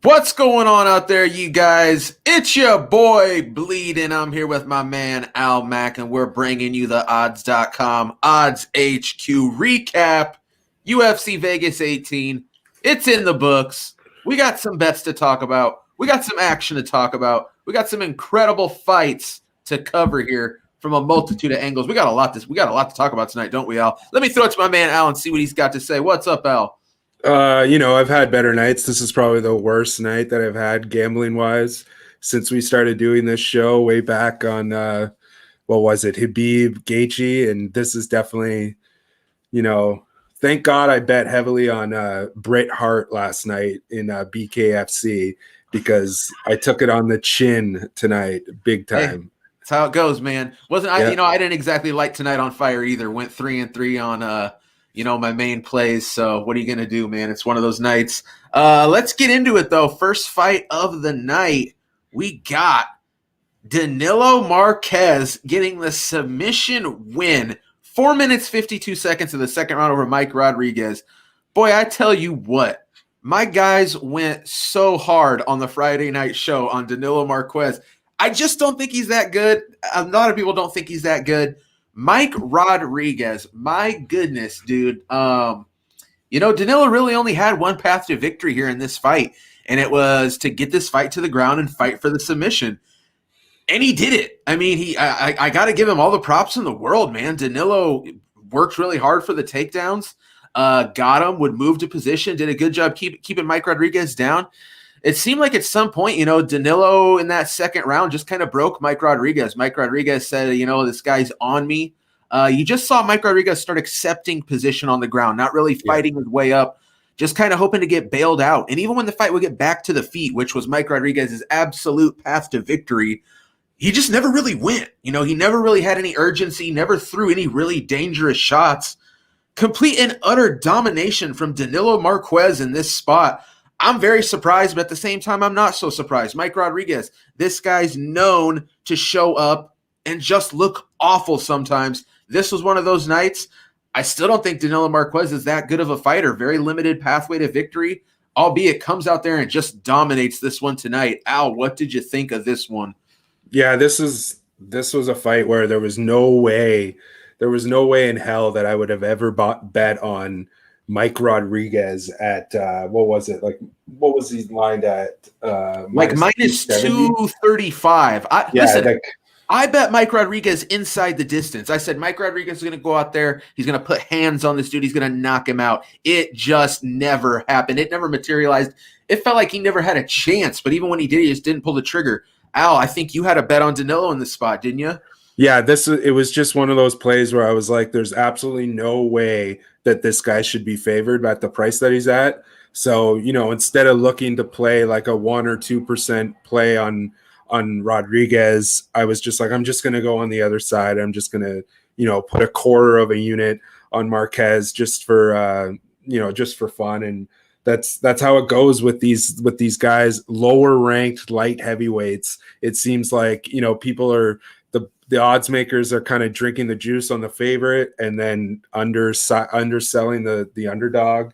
What's going on out there, you guys? It's your boy Bleeding. I'm here with my man Al Mack, and we're bringing you the odds.com Odds HQ recap. UFC Vegas 18. It's in the books. We got some bets to talk about. We got some action to talk about. We got some incredible fights to cover here from a multitude of angles. We got a lot to talk about tonight, don't we, Al? Let me throw it to my man Al and see what he's got to say. What's up, Al? I've had better nights. This is probably the worst night that I've had gambling wise since we started doing this show way back on Habib Gaethje, and this is definitely, thank God I bet heavily on Bret Hart last night in BKFC because I took it on the chin tonight, big time. Hey, that's how it goes, man. I didn't exactly light tonight on fire either. Went 3-3 on my main plays. So what are you going to do, man? It's one of those nights. Let's get into it, though. First fight of the night, we got Danilo Marquez getting the submission win. 4 minutes, 52 seconds of the second round over Mike Rodriguez. Boy, I tell you what, my guys went so hard on the Friday night show on Danilo Marquez. I just don't think he's that good. A lot of people don't think he's that good. Mike Rodriguez, my goodness, dude. Danilo really only had one path to victory here in this fight, and it was to get this fight to the ground and fight for the submission. And he did it. I mean, I got to give him all the props in the world, man. Danilo worked really hard for the takedowns, got him, would move to position, did a good job keeping Mike Rodriguez down. It seemed like at some point, Danilo in that second round just kind of broke Mike Rodriguez. Mike Rodriguez said, this guy's on me. You just saw Mike Rodriguez start accepting position on the ground, not really fighting his way up, just kind of hoping to get bailed out. And even when the fight would get back to the feet, which was Mike Rodriguez's absolute path to victory, he just never really went. He never really had any urgency, never threw any really dangerous shots. Complete and utter domination from Danilo Marquez in this spot. I'm very surprised, but at the same time, I'm not so surprised. Mike Rodriguez, this guy's known to show up and just look awful sometimes. This was one of those nights. I still don't think Danilo Marquez is that good of a fighter. Very limited pathway to victory, albeit comes out there and just dominates this one tonight. Al, what did you think of this one? Yeah, this was a fight where there was no way in hell that I would have ever bet on Mike Rodriguez at what was he lined at? Like minus 235. I bet Mike Rodriguez inside the distance. I said Mike Rodriguez is going to go out there. He's going to put hands on this dude. He's going to knock him out. It just never happened. It never materialized. It felt like he never had a chance. But even when he did, he just didn't pull the trigger. Al, I think you had a bet on Danilo in this spot, didn't you? Yeah, it was just one of those plays where I was like, there's absolutely no way that this guy should be favored at the price that he's at. So, instead of looking to play like a 1 or 2% play on Rodriguez, I was just like, I'm just going to go on the other side. I'm just going to, put a quarter of a unit on Marquez just for fun. And that's how it goes with these guys, lower ranked light heavyweights. It seems like, people are, the odds makers are kind of drinking the juice on the favorite and then underselling the underdog.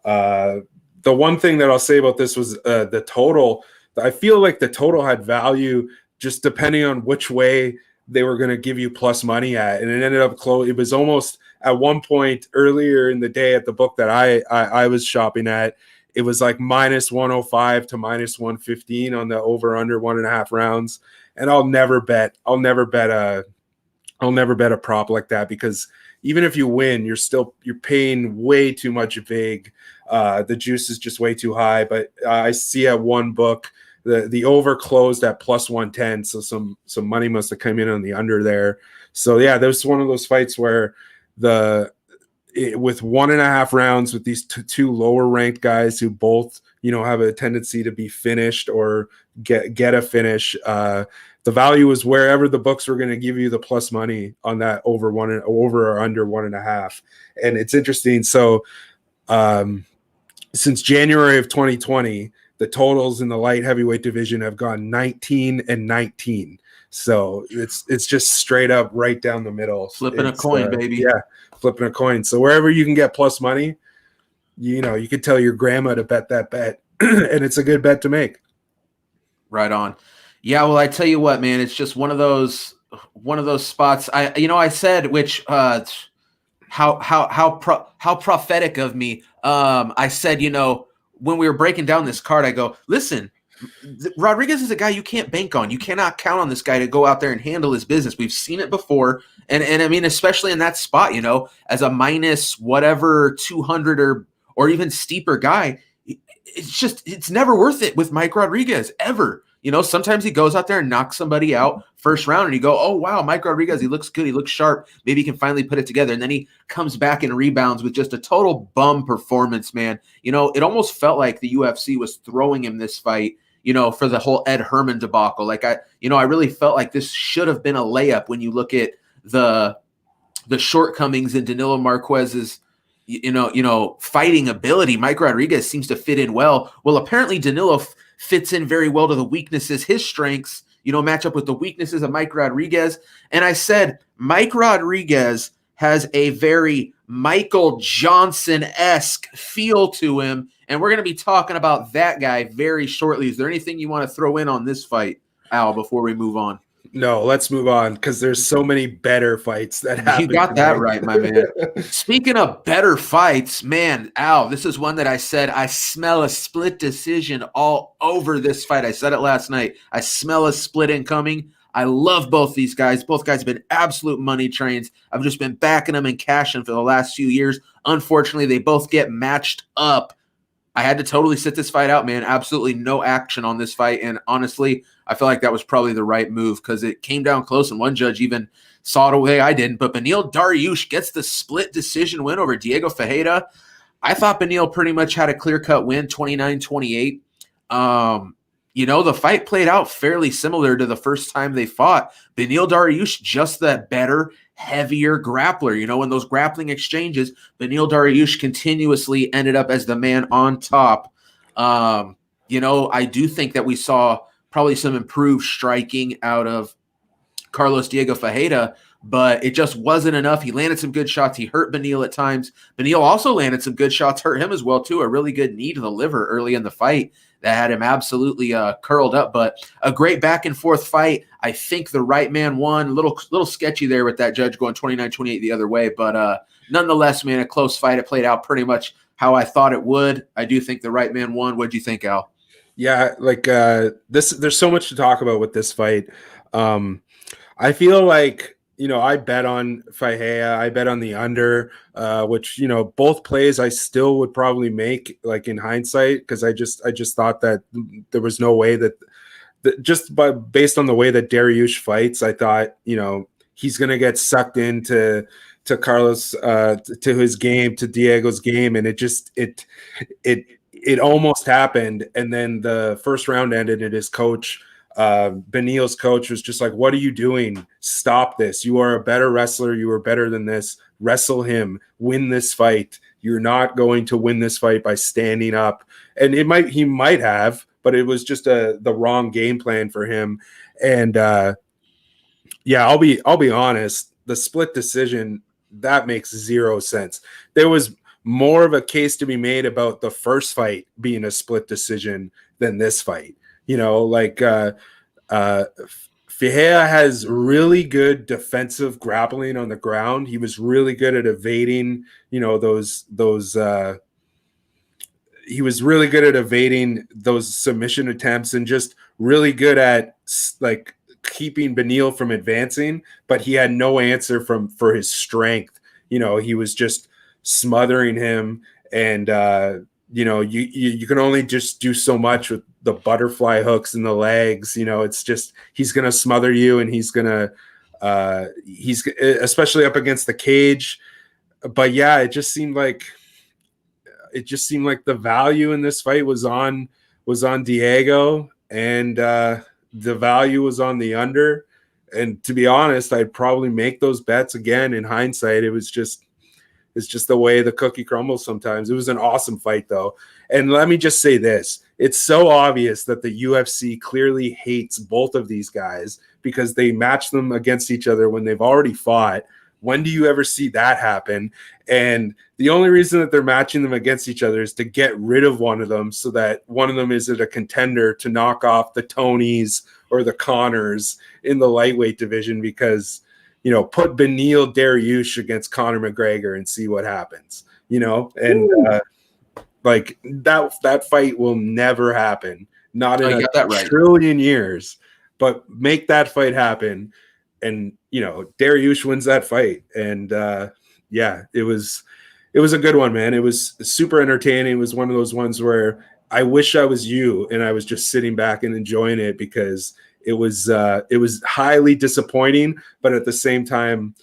The one thing that I'll say about this was the total. I feel like the total had value just depending on which way they were going to give you plus money at. And it ended up close. It was almost at one point earlier in the day at the book that I was shopping at, it was like minus 105 to minus 115 on the over under 1.5 rounds. And I'll never bet a prop like that because even if you win, you're paying way too much vig. The juice is just way too high. But I see at one book the over closed at plus 110, so some money must have come in on the under there. So yeah, there's one of those fights where with 1.5 rounds with these two lower ranked guys who both have a tendency to be finished or get a finish. The value is wherever the books were going to give you the plus money on that over or under 1.5. And it's interesting. So since January of 2020, the totals in the light heavyweight division have gone 19 and 19. So it's just straight up right down the middle. Flipping a coin, baby. Yeah, flipping a coin. So wherever you can get plus money, you could tell your grandma to bet that bet and it's a good bet to make. Right on. Yeah, well, I tell you what, man, it's just one of those spots. I said, which how prophetic of me. I said, when we were breaking down this card, I go, listen, Rodriguez is a guy you can't bank on. You cannot count on this guy to go out there and handle his business. We've seen it before. And I mean, especially in that spot, as a minus whatever 200 or even steeper guy, it's never worth it with Mike Rodriguez ever. Sometimes he goes out there and knocks somebody out first round and you go, oh, wow, Mike Rodriguez, he looks good. He looks sharp. Maybe he can finally put it together. And then he comes back and rebounds with just a total bum performance, man. It almost felt like the UFC was throwing him this fight, for the whole Ed Herman debacle. Like I really felt like this should have been a layup when you look at the shortcomings in Danilo Marquez's fighting ability. Mike Rodriguez seems to fit in well. Well, apparently Danilo fits in very well to the weaknesses. His strengths, match up with the weaknesses of Mike Rodriguez. And I said, Mike Rodriguez has a very Michael Johnson-esque feel to him. And we're going to be talking about that guy very shortly. Is there anything you want to throw in on this fight, Al, before we move on? No, let's move on because there's so many better fights that happen. You got that right, my man. Speaking of better fights, man, Al, this is one that I said I smell a split decision all over this fight. I said it last night. I smell a split incoming. I love both these guys. Both guys have been absolute money trains. I've just been backing them and cashing for the last few years. Unfortunately, they both get matched up. I had to totally sit this fight out, man. Absolutely no action on this fight. And honestly, I feel like that was probably the right move because it came down close and one judge even saw it a way I didn't. But Beneil Dariush gets the split decision win over Diego Ferreira. I thought Beneil pretty much had a clear-cut win, 29-28. The fight played out fairly similar to the first time they fought. Beneil Dariush, just that better, heavier grappler. In those grappling exchanges, Beneil Dariush continuously ended up as the man on top. I do think that we saw probably some improved striking out of Carlos Diego Ferreira, but it just wasn't enough. He landed some good shots. He hurt Beneil at times. Beneil also landed some good shots, hurt him as well, too. A really good knee to the liver early in the fight that had him absolutely curled up, but a great back and forth fight. I think the right man won. A little sketchy there with that judge going 29-28 the other way, but nonetheless, man, a close fight. It played out pretty much how I thought it would. I do think the right man won. What'd you think, Al? Yeah, there's so much to talk about with this fight. I feel like, I bet on Ferreira, I bet on the under, which, both plays I still would probably make, like in hindsight, because I just thought that there was no way that based on the way that Dariush fights, I thought, he's going to get sucked into Carlos, to his game, to Diego's game. And it almost happened. And then the first round ended and his coach, Beneil's coach, was just like, what are you doing? Stop this. You are a better wrestler. You are better than this. Wrestle him. Win this fight. You're not going to win this fight by standing up. And he might have, but it was just the wrong game plan for him. And I'll be honest. The split decision, that makes zero sense. There was more of a case to be made about the first fight being a split decision than this fight. Ferreira has really good defensive grappling on the ground. He was really good at evading, he was really good at evading those submission attempts and just really good at like keeping Beneil from advancing, but he had no answer for his strength. He was just smothering him, and you can only just do so much with the butterfly hooks in the legs. It's just, he's going to smother you, and he's especially up against the cage. But yeah, it just seemed like the value in this fight was on Diego, and the value was on the under. And to be honest, I'd probably make those bets again in hindsight. It's just the way the cookie crumbles sometimes. It was an awesome fight, though. And let me just say this. It's so obvious that the UFC clearly hates both of these guys because they match them against each other when they've already fought. When do you ever see that happen? And the only reason that they're matching them against each other is to get rid of one of them so that one of them isn't a contender to knock off the Tonys or the Connors in the lightweight division, because, you know, put Beneil Dariush against Conor McGregor and see what happens, you know, and like that fight will never happen. Not in a trillion years, but make that fight happen. And, you know, Daryush wins that fight. And yeah, it was a good one, man. It was super entertaining. It was one of those ones where I wish I was you and I was just sitting back and enjoying it, because it was highly disappointing, but at the same time,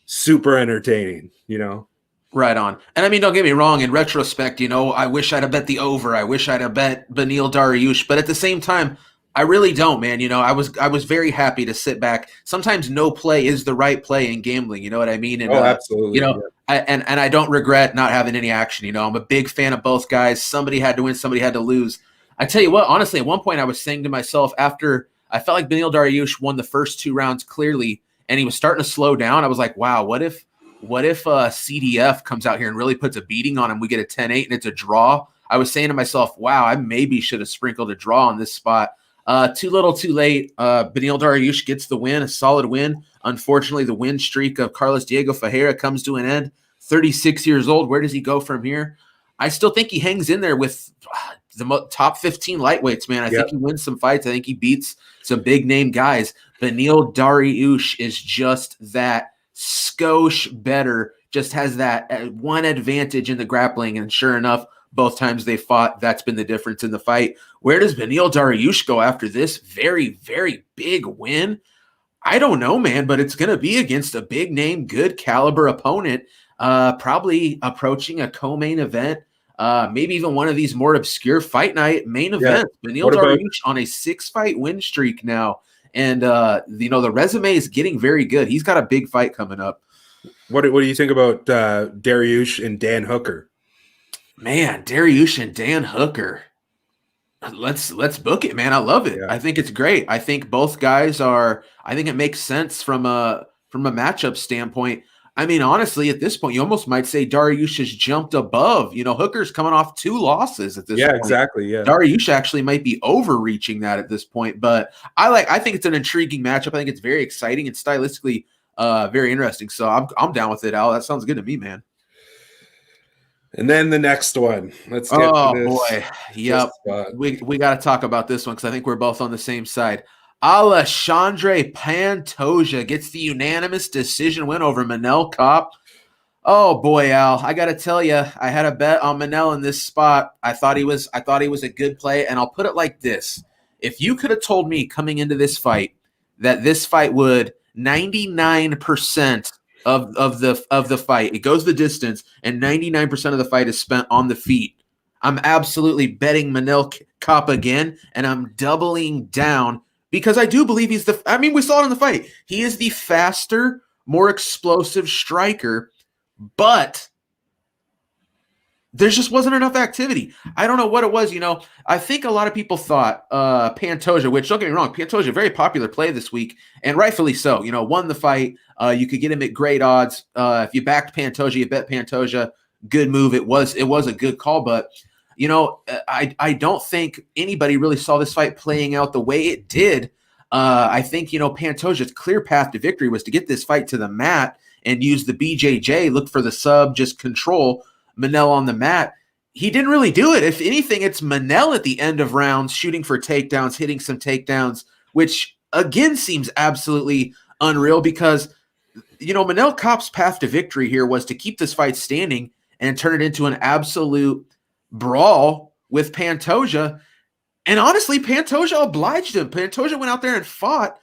super entertaining, you know? Right on. And I mean, don't get me wrong, in retrospect, you know, I wish I'd have bet the over. I wish I'd have bet Beneil Dariush, but at the same time, I really don't, man. You know, I was very happy to sit back. Sometimes no play is the right play in gambling. You know what I mean? And, absolutely. You know, yeah. And I don't regret not having any action. You know, I'm a big fan of both guys. Somebody had to win. Somebody had to lose. I tell you what, honestly, at one point I was saying to myself, after I felt like Beneil Dariush won the first 2 rounds clearly, and he was starting to slow down, I was like, wow, what if CDF comes out here and really puts a beating on him? We get a 10-8 and it's a draw. I was saying to myself, wow, I maybe should have sprinkled a draw on this spot. Too little, too late. Beneil Dariush gets the win, a solid win. Unfortunately, the win streak of Carlos Diego Ferreira comes to an end. 36 years old. Where does he go from here? I still think he hangs in there with the top 15 lightweights, man. I think he wins some fights. I think he beats some big-name guys. Beneil Dariush is just that skosh better, just has that one advantage in the grappling, and sure enough, both times they fought, that's been the difference in the fight. Where does Beneil Dariush go after this very, very big win? I don't know, man, but it's going to be against a big name, good caliber opponent, probably approaching a co-main event, maybe even one of these more obscure fight night main events. Beneil Dariush on a 6-fight win streak now. And, you know, the resume is getting very good. He's got a big fight coming up. What do you think about Daryush and Dan Hooker? Man, Daryush and Dan Hooker. Let's book it, man. I love it. Yeah. I think it's great. I think both guys are – I think it makes sense from a matchup standpoint. I mean, honestly, at this point, you almost might say Daryush has jumped above. You know, Hooker's coming off 2 losses at this point. Yeah, exactly. Yeah, Daryush actually might be overreaching that at this point, but I think it's an intriguing matchup. I think it's very exciting and stylistically very interesting. So I'm down with it, Al. That sounds good to me, man. And then the next one. Let's get to this. Boy. Yep. We got to talk about this one because I think we're both on the same side. Alexandre Pantosia gets the unanimous decision win over Manel Kopp. Oh boy, Al, I got to tell you, I had a bet on Manel in this spot. I thought he was a good play, and I'll put it like this. If you could have told me coming into this fight that this fight would 99% of the fight, it goes the distance, and 99% of the fight is spent on the feet, I'm absolutely betting Manel Kopp again, and I'm doubling down because I do believe we saw it in the fight. He is the faster, more explosive striker, but there just wasn't enough activity. I don't know what it was. You know, I think a lot of people thought Pantosia, which don't get me wrong, Pantosia, very popular play this week, and rightfully so. You know, won the fight. You could get him at great odds. If you backed Pantosia, you bet Pantosia. Good move. It was a good call, but you know, I don't think anybody really saw this fight playing out the way it did. I think, you know, Pantosia's clear path to victory was to get this fight to the mat and use the BJJ, look for the sub, just control Manel on the mat. He didn't really do it. If anything, it's Manel at the end of rounds shooting for takedowns, hitting some takedowns, which again seems absolutely unreal because, you know, Manel Kopp's path to victory here was to keep this fight standing and turn it into an absolute brawl with Pantosia. And honestly, Pantosia obliged him. Pantosia went out there and fought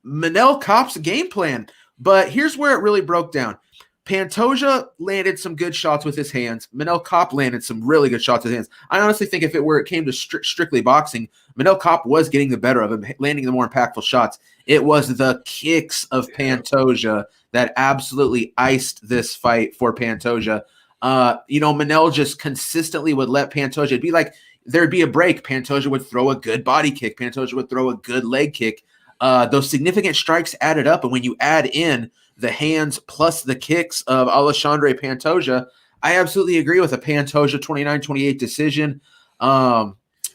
Manel Kopp's game plan. But here's where it really broke down. Pantosia landed some good shots with his hands. Manel Kopp landed some really good shots with his hands. I honestly think if it came to strictly boxing, Manel Kopp was getting the better of him, landing the more impactful shots. It was the kicks of Pantosia that absolutely iced this fight for Pantosia. You know, Manel just consistently would let Pantosia, it'd be like there'd be a break. Pantosia would throw a good body kick. Pantosia would throw a good leg kick. Those significant strikes added up. And when you add in the hands plus the kicks of Alexandre Pantosia, I absolutely agree with a Pantosia 29-28 decision.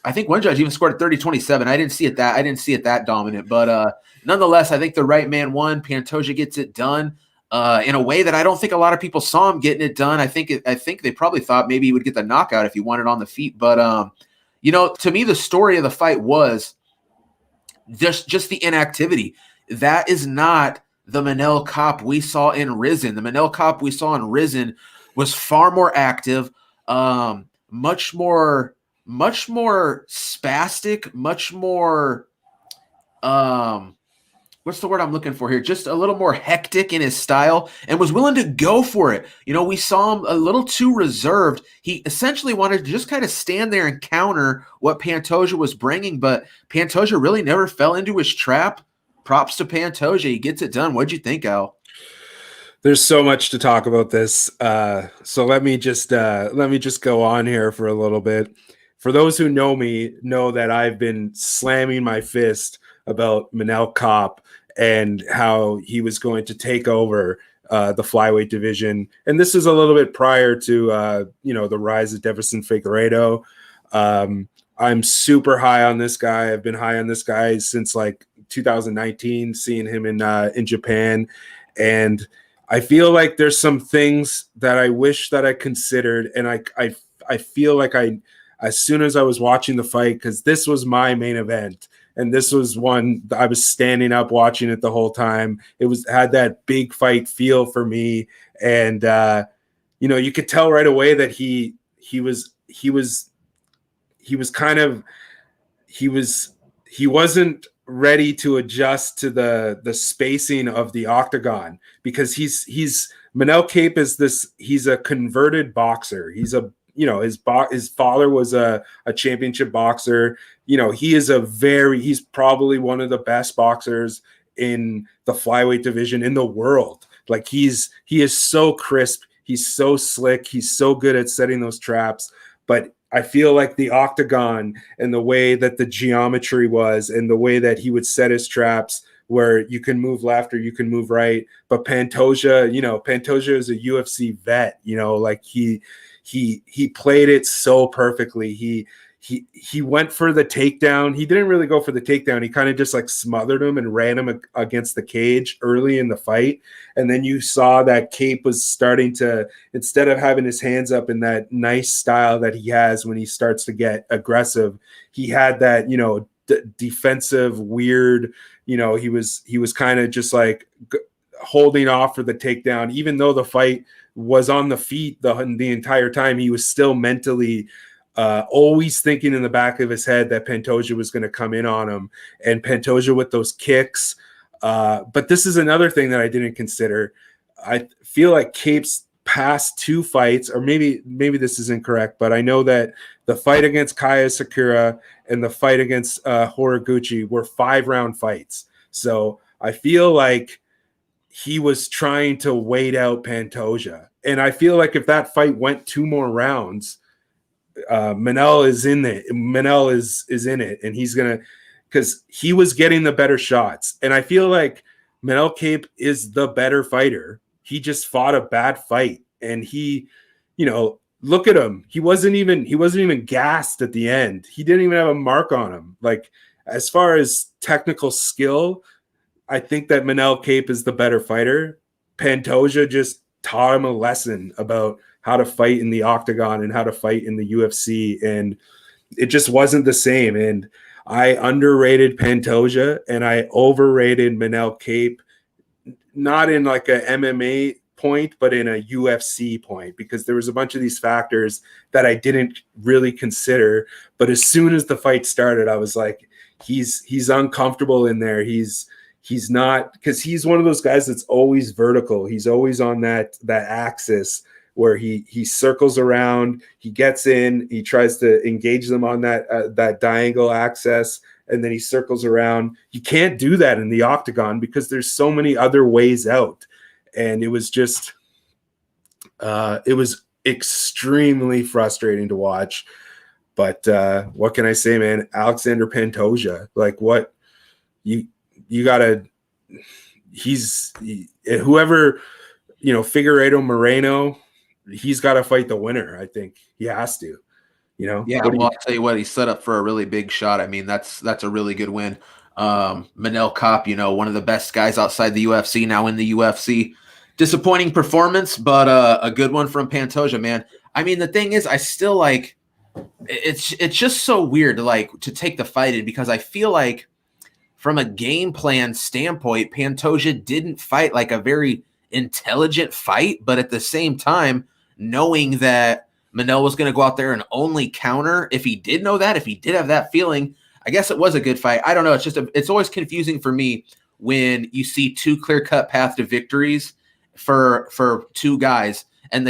I think one judge even scored a 30-27. I didn't see it that dominant, but nonetheless, I think the right man won. Pantosia gets it done in a way that I don't think a lot of people saw him getting it done. I think they probably thought maybe he would get the knockout if he won it on the feet. But to me, the story of the fight was just the inactivity. That is not the Manel Kopp we saw in Risen. The Manel Kopp we saw in Risen was far more active, much more spastic, much more what's the word I'm looking for here? Just a little more hectic in his style, and was willing to go for it. We saw him a little too reserved. He essentially wanted to just kind of stand there and counter what Pantosia was bringing, but Pantosia really never fell into his trap. Props to Pantosia. He gets it done. What'd you think, Al? There's so much to talk about this. So let me just go on here for a little bit. For those who know me, know that I've been slamming my fist about Manel Kopp and how he was going to take over the flyweight division. And this is a little bit prior to, the rise of Deiveson Figueiredo. I'm super high on this guy. I've been high on this guy since like 2019, seeing him in Japan. And I feel like there's some things that I wish that I considered. And I feel like as soon as I was watching the fight, because this was my main event, and this was one I was standing up watching it the whole time. It had that big fight feel for me, and you could tell right away that he wasn't ready to adjust to the spacing of the octagon, because Manel Kopp is this. He's a converted boxer. He's his father was a championship boxer. He's probably one of the best boxers in the flyweight division in the world. Like he is so crisp. He's so slick. He's so good at setting those traps. But I feel like the octagon and the way that the geometry was and the way that he would set his traps, where you can move left or you can move right. But Pantosia is a UFC vet, like he played it so perfectly. He went for the takedown. He didn't really go for the takedown. He kind of just like smothered him and ran him against the cage early in the fight. And then you saw that Kopp was starting to, instead of having his hands up in that nice style that he has when he starts to get aggressive, he had that, defensive weird, he was kind of just like holding off for the takedown. Even though the fight was on the feet the entire time, he was still mentally always thinking in the back of his head that Pantosia was going to come in on him, and Pantosia with those kicks. But this is another thing that I didn't consider. I feel like Kopp's past two fights, or maybe this is incorrect, but I know that the fight against Kaya Sakura and the fight against Horiguchi were 5-round fights. So I feel like he was trying to wait out Pantosia. And I feel like if that fight went 2 more rounds, Manel is in it. Manel is in it, and he's gonna, because he was getting the better shots. And I feel like Manel Kopp is the better fighter. He just fought a bad fight, and he, look at him. He wasn't even gassed at the end. He didn't even have a mark on him. Like, as far as technical skill, I think that Manel Kopp is the better fighter. Pantosia just taught him a lesson about how to fight in the octagon and how to fight in the UFC, and it just wasn't the same. And I underrated Pantosia and I overrated Manel Kopp, not in like a MMA point, but in a UFC point, because there was a bunch of these factors that I didn't really consider. But as soon as the fight started, I was like, he's uncomfortable in there. He's not, because he's one of those guys that's always vertical. He's always on that axis where he circles around, he gets in, he tries to engage them on that diagonal axis, and then he circles around. You can't do that in the octagon because there's so many other ways out. And it was just, it was extremely frustrating to watch. But what can I say, man? Alexander Pantosia, like, what you gotta whoever, Figueiredo Moreno, he's got to fight the winner. I think he has to. Yeah, I'll tell you what, he's set up for a really big shot. I mean, that's a really good win. Manel Kopp, one of the best guys outside the UFC, now in the UFC. Disappointing performance, but a good one from Pantosia, man. I mean, the thing is, I still like it's just so weird to take the fight in, because I feel like from a game plan standpoint, Pantosia didn't fight like a very intelligent fight, but at the same time, knowing that Manel was going to go out there and only counter, if he did know that, if he did have that feeling, I guess it was a good fight. I don't know. It's always confusing for me when you see two clear-cut path to victories for two guys, and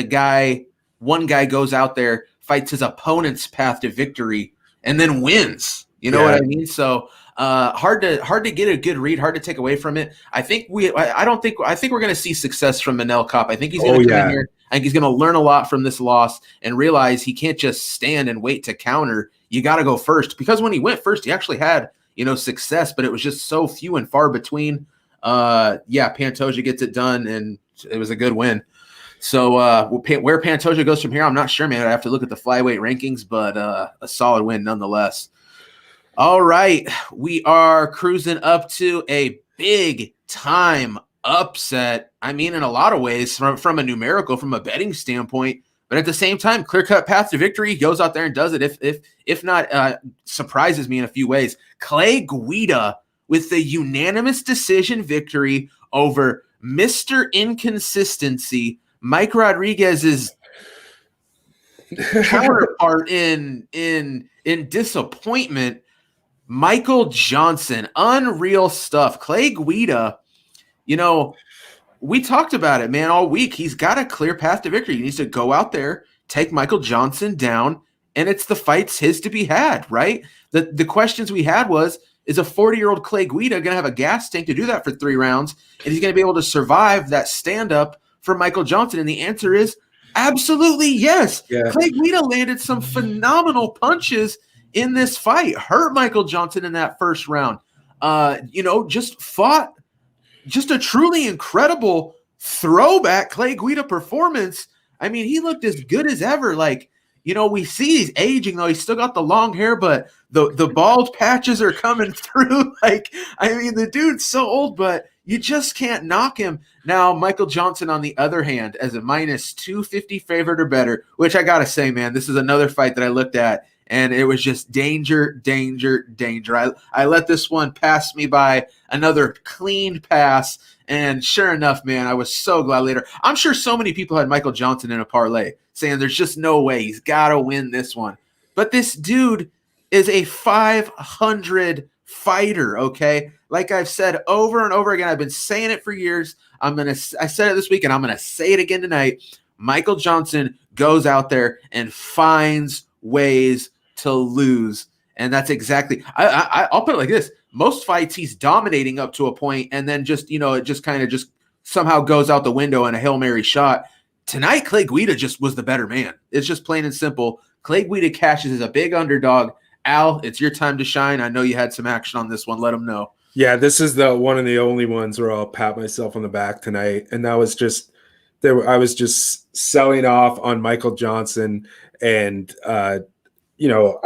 one guy goes out there, fights his opponent's path to victory, and then wins. You know what I mean? So hard to get a good read, hard to take away from it. I think we're going to see success from Manel Kopp. I think he's going to come in here. I think he's going to learn a lot from this loss and realize he can't just stand and wait to counter. You got to go first, because when he went first, he actually had, success, but it was just so few and far between. Pantosia gets it done, and it was a good win. So where Pantosia goes from here, I'm not sure, man. I have to look at the flyweight rankings, but a solid win nonetheless. All right, we are cruising up to a big time upset. I mean, in a lot of ways, from a numerical, from a betting standpoint, but at the same time, clear-cut path to victory. He goes out there and does it. If not, surprises me in a few ways. Clay Guida with the unanimous decision victory over Mr. Inconsistency, Mike Rodriguez's counterpart in disappointment, Michael Johnson. Unreal stuff. Clay Guida, we talked about it, man, all week. He's got a clear path to victory. He needs to go out there, take Michael Johnson down, and the fight's his to be had, right? The questions we had was, is a 40-year-old Clay Guida going to have a gas tank to do that for 3 rounds? And he's going to be able to survive that stand-up for Michael Johnson? And the answer is absolutely yes. Yeah. Clay Guida landed some phenomenal punches in this fight, hurt Michael Johnson in that first round. Just fought just a truly incredible throwback Clay Guida performance. I mean, he looked as good as ever. We see he's aging, though. He's still got the long hair, but the bald patches are coming through. The dude's so old, but you just can't knock him. Now, Michael Johnson, on the other hand, as a minus 250 favorite or better, which I got to say, man, this is another fight that I looked at, and it was just danger, danger, danger. I let this one pass me by, another clean pass, and sure enough, man, I was so glad later. I'm sure so many people had Michael Johnson in a parlay, saying there's just no way, he's got to win this one. But this dude is a 500 fighter, okay? Like I've said over and over again, I've been saying it for years. I said it this week, and I'm going to say it again tonight. Michael Johnson goes out there and finds ways to lose. And that's exactly, I'll put it like this. Most fights he's dominating up to a point, and then just, it just kind of just somehow goes out the window in a Hail Mary shot. Tonight, Clay Guida just was the better man. It's just plain and simple. Clay Guida cashes as a big underdog. Al, it's your time to shine. I know you had some action on this one. Let them know. Yeah, this is the one of the only ones where I'll pat myself on the back tonight. And that was just I was just selling off on Michael Johnson. And, I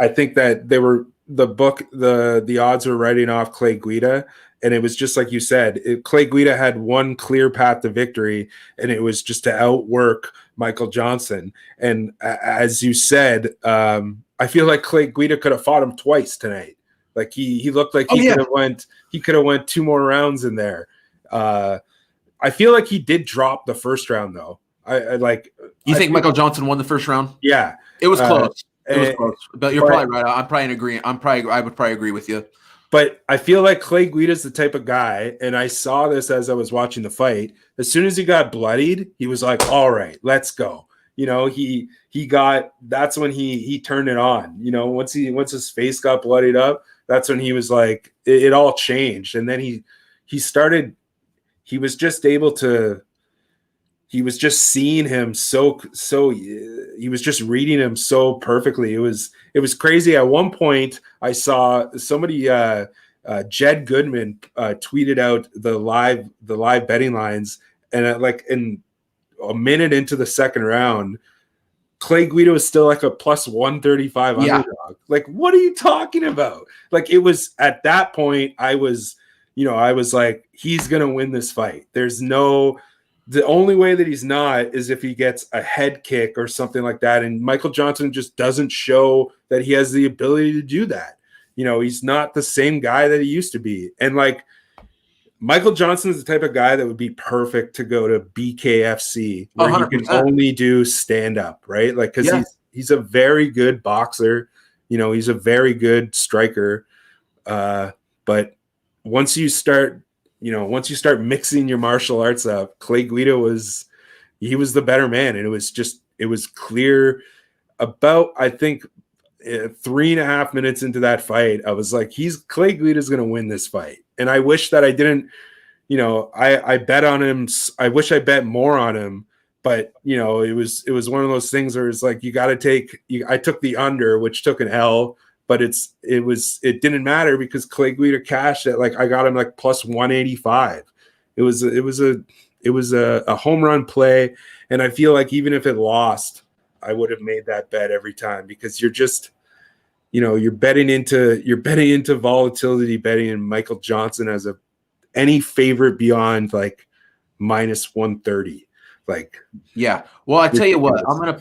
think that the odds were writing off Clay Guida. And it was just like you said, Clay Guida had one clear path to victory, and it was just to outwork Michael Johnson. And as you said, I feel like Clay Guida could have fought him twice tonight. Like he looked like he could have went 2 more rounds in there. I feel like he did drop the first round though. You think Michael Johnson won the first round? Yeah, it was close. It was close, but you're probably right. I'm probably in agreement. I would probably agree with you. But I feel like Clay Guida is the type of guy, and I saw this as I was watching the fight. As soon as he got bloodied, he was like, "All right, let's go." That's when he turned it on. Once his face got bloodied up, that's when he was like, it all changed. And then he was just able to. He was just seeing him so he was just reading him so perfectly. It was crazy. At one point I saw somebody Jed Goodman tweeted out the live betting lines, and in a minute into the second round, Clay Guida was still like a plus 135 underdog. Like, what are you talking about? Like, it was at that point, I was like, he's gonna win this fight. The only way that he's not is if he gets a head kick or something like that. And Michael Johnson just doesn't show that he has the ability to do that. He's not the same guy that he used to be. And like, Michael Johnson is the type of guy that would be perfect to go to BKFC, where 100%. You can only do stand-up, right? Like, because he's a very good boxer. He's a very good striker. But once you start mixing your martial arts up, Clay Guida was the better man. And it was clear about, I think, 3.5 minutes into that fight, I was like, Clay Guida's going to win this fight. And I wish that I didn't, I bet on him. I wish I bet more on him, but it was one of those things where it's like, you got to take, I took the under, which took an L, but it didn't matter because Clay Guida cashed it. Like, I got him like plus 185. It was a home run play. And I feel like even if it lost, I would have made that bet every time, because you're just, you're betting into volatility, betting in Michael Johnson as any favorite beyond like minus 130. Like, yeah. Well, I tell you what, I'm going to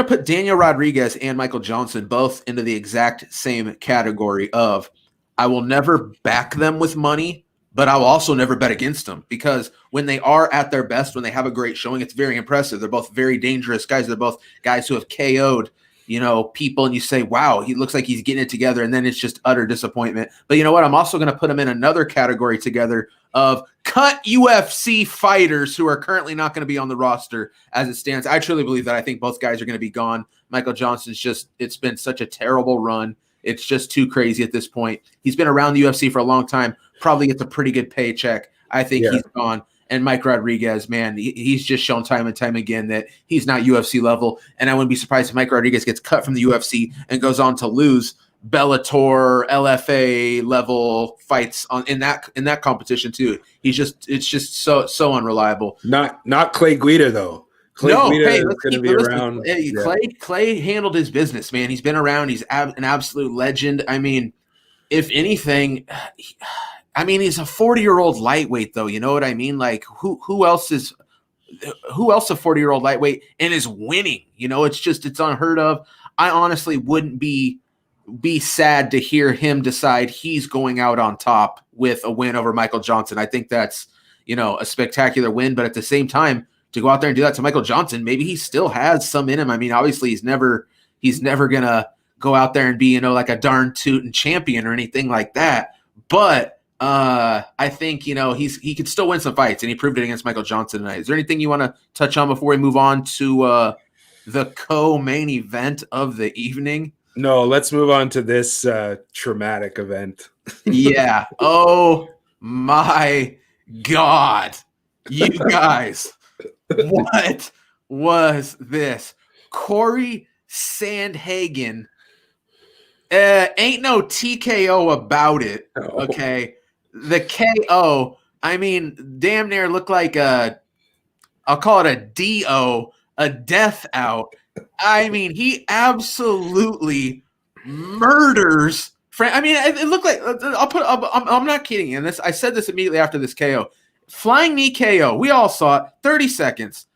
put Daniel Rodriguez and Michael Johnson both into the exact same category of, I will never back them with money, but I'll also never bet against them, because when they are at their best, when they have a great showing, it's very impressive. They're both very dangerous guys. They're both guys who have KO'd, people, and you say, wow, he looks like he's getting it together, and then it's just utter disappointment. But you know what? I'm also going to put them in another category together of cut UFC fighters who are currently not going to be on the roster as it stands. I truly believe that. I think both guys are going to be gone. Michael Johnson's it's been such a terrible run. It's just too crazy at this point. He's been around the UFC for a long time, probably gets a pretty good paycheck. I think he's gone. And Mike Rodriguez, man, he's just shown time and time again that he's not UFC level. And I wouldn't be surprised if Mike Rodriguez gets cut from the UFC and goes on to lose Bellator, LFA level fights in that competition too. It's just so unreliable. Not Clay Guida though. Clay Guida is going to be around. Clay handled his business, man. He's been around. He's an absolute legend. I mean, if anything, he's a 40-year-old lightweight, though. You know what I mean? Like, who else a 40-year-old lightweight and is winning? It's unheard of. I honestly wouldn't be sad to hear him decide he's going out on top with a win over Michael Johnson. I think that's, a spectacular win. But at the same time, to go out there and do that to Michael Johnson, maybe he still has some in him. I mean, obviously he's never gonna go out there and be, like a darn tootin' champion or anything like that. But I think, he could still win some fights, and he proved it against Michael Johnson tonight. Is there anything you want to touch on before we move on to the co-main event of the evening? No, let's move on to this traumatic event. Yeah. Oh my God. You guys, what was this? Corey Sandhagen. Ain't no TKO about it. Okay. The KO, damn near looked like I'll call it a DO, a death out. He absolutely murders Frank. It looked like I'm not kidding. And I said this immediately after this KO. Flying knee KO. We all saw it. 30 seconds.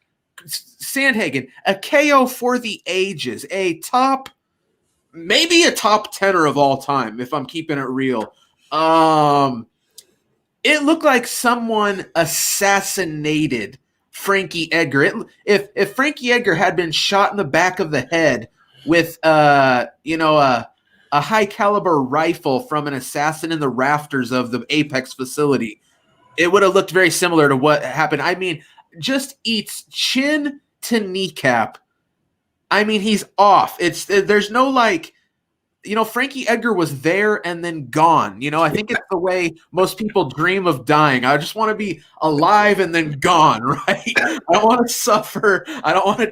Sandhagen, a KO for the ages. Maybe a top 10er of all time, if I'm keeping it real. It looked like someone assassinated Frankie Edgar. If Frankie Edgar had been shot in the back of the head with a high caliber rifle from an assassin in the rafters of the Apex facility, it would have looked very similar to what happened. Just eats chin to kneecap. He's off. There's no Frankie Edgar was there and then gone. I think it's the way most people dream of dying. I just want to be alive and then gone, right? I don't want to suffer. I don't want to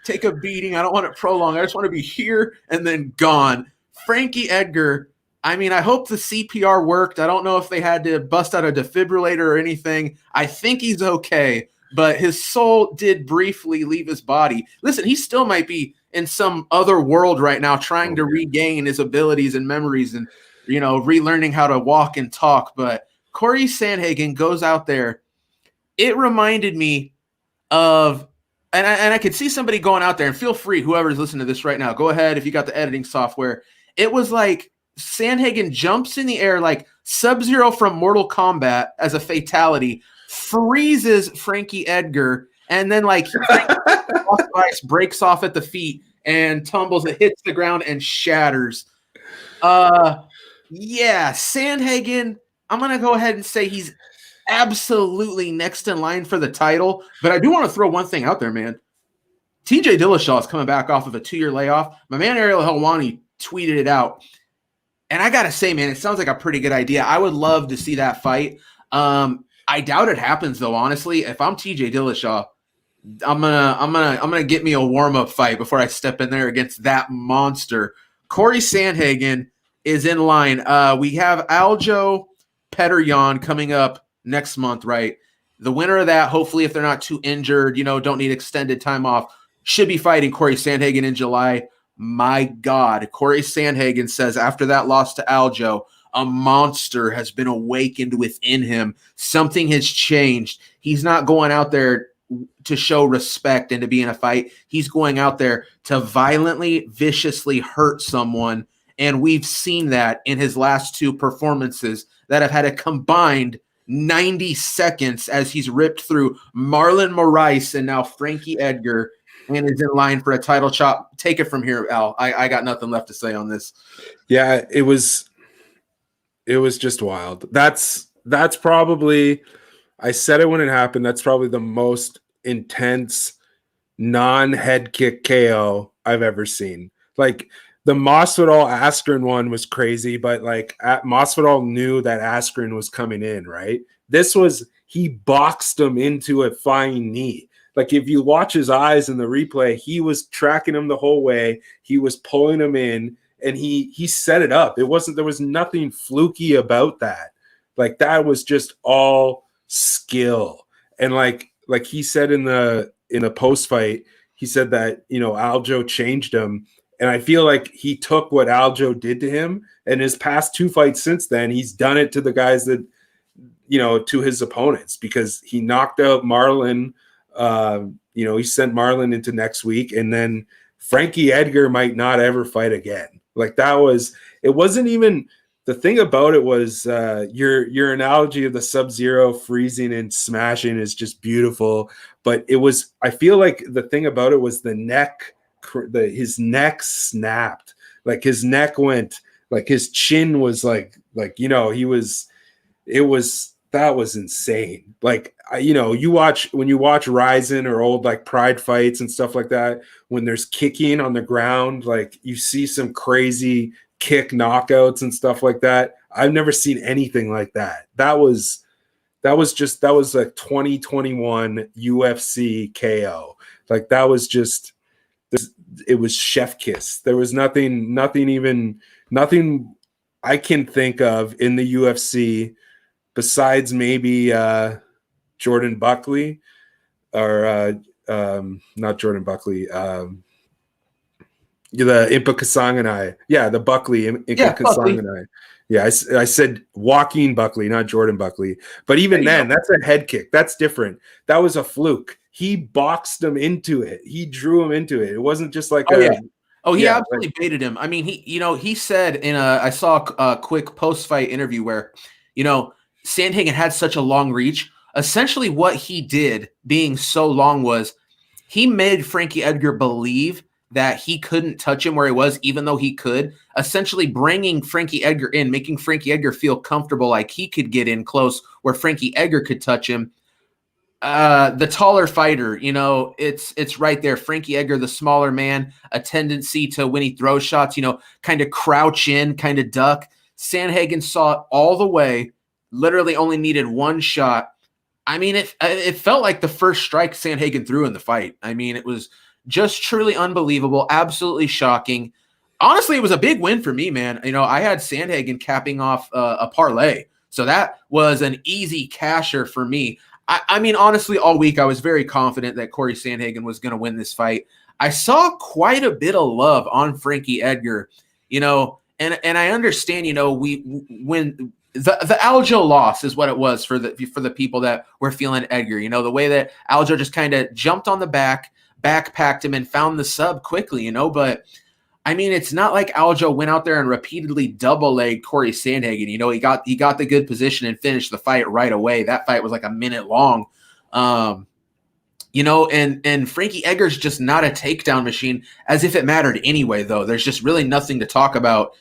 take a beating. I don't want it prolonged. I just want to be here and then gone. Frankie Edgar I mean, I hope the CPR worked. I don't know if they had to bust out a defibrillator or anything. I think he's okay, but his soul did briefly leave his body. Listen, he still might be in some other world right now trying to regain his abilities and memories and, relearning how to walk and talk. But Corey Sandhagen goes out there. It reminded me of, and I could see somebody going out there, and feel free, whoever's listening to this right now, go ahead if you got the editing software. It was like Sandhagen jumps in the air like Sub-Zero from Mortal Kombat as a fatality, freezes Frankie Edgar, and then like ice breaks off at the feet and tumbles. It hits the ground and shatters. Yeah, Sandhagen, I'm going to go ahead and say he's absolutely next in line for the title. But I do want to throw one thing out there, man. TJ Dillashaw is coming back off of a 2-year layoff. My man Ariel Helwani tweeted it out. And I got to say, man, it sounds like a pretty good idea. I would love to see that fight. I doubt it happens, though, honestly. If I'm TJ Dillashaw, I'm gonna get me a warm-up fight before I step in there against that monster. Corey Sandhagen is in line. We have Aljo Petteryon coming up next month, right? The winner of that, hopefully, if they're not too injured, don't need extended time off, should be fighting Corey Sandhagen in July. My God, Corey Sandhagen says after that loss to Aljo, a monster has been awakened within him. Something has changed. He's not going out there to show respect and to be in a fight. He's going out there to violently, viciously hurt someone. And we've seen that in his last 2 performances that have had a combined 90 seconds as he's ripped through Marlon Moraes and now Frankie Edgar and is in line for a title shot. Take it from here, Al. I got nothing left to say on this. Yeah, it was just wild. That's probably, I said it when it happened, that's probably the most intense non-head kick KO I've ever seen. Like the Masvidal Askren one was crazy, but like Masvidal knew that Askren was coming in, right? This was, he boxed him into a flying knee. Like if you watch his eyes in the replay, he was tracking him the whole way. He was pulling him in and he set it up. There was nothing fluky about that. Like that was just all skill. And like he said in the post fight, he said that, Aljo changed him. And I feel like he took what Aljo did to him, and his past 2 fights since then, he's done it to the guys that, to his opponents, because he knocked out Marlon. He sent Marlon into next week, and then Frankie Edgar might not ever fight again. Like it wasn't even, the thing about it was your analogy of the Sub-Zero freezing and smashing is just beautiful. But I feel like the thing about it was the neck, his neck snapped. Like his neck went, like his chin was that was insane. Like, when you watch Ryzen or old like Pride fights and stuff like that, when there's kicking on the ground, like you see some crazy kick knockouts and stuff like that. I've never seen anything like that. That was like 2021 UFC KO. Like that was just, it was chef kiss. There was nothing I can think of in the UFC besides maybe Jordan Buckley or not Jordan Buckley, the Impa Kasanganai. Yeah, the Buckley, Impa Kasanganai. Yeah, I said Joaquin Buckley, not Jordan Buckley. But even then, that's a head kick. That's different. That was a fluke. He boxed him into it. He drew him into it. It wasn't just like he absolutely baited him. I mean, he said I saw a quick post-fight interview where, Sandhagen had such a long reach. Essentially what he did being so long was he made Frankie Edgar believe that he couldn't touch him where he was, even though he could, essentially bringing Frankie Edgar in, making Frankie Edgar feel comfortable, like he could get in close where Frankie Edgar could touch him. The taller fighter, it's right there. Frankie Edgar, the smaller man, a tendency to, when he throws shots, kind of crouch in, kind of duck. Sandhagen saw it all the way, literally only needed one shot. I mean, it felt like the first strike Sandhagen threw in the fight. I mean, it was just truly unbelievable, absolutely shocking. honestly, it was a big win for me, man. You know, I had Sandhagen capping off a parlay. So that was an easy casher for me. I mean, honestly, all week I was very confident that Corey Sandhagen was going to win this fight. I saw quite a bit of love on Frankie Edgar, you know, and I understand, you know, when the Aljo loss is what it was for the people that were feeling Edgar, you know, the way that Aljo just kind of jumped on the backpacked him and found the sub quickly, you know, but I mean, it's not like Aljo went out there and repeatedly double-legged Corey Sandhagen. You know, he got the good position and finished the fight right away. That fight was like a minute long. You know, and Frankie Edgar's just not a takedown machine, as if it mattered anyway, though. There's just really nothing to talk about.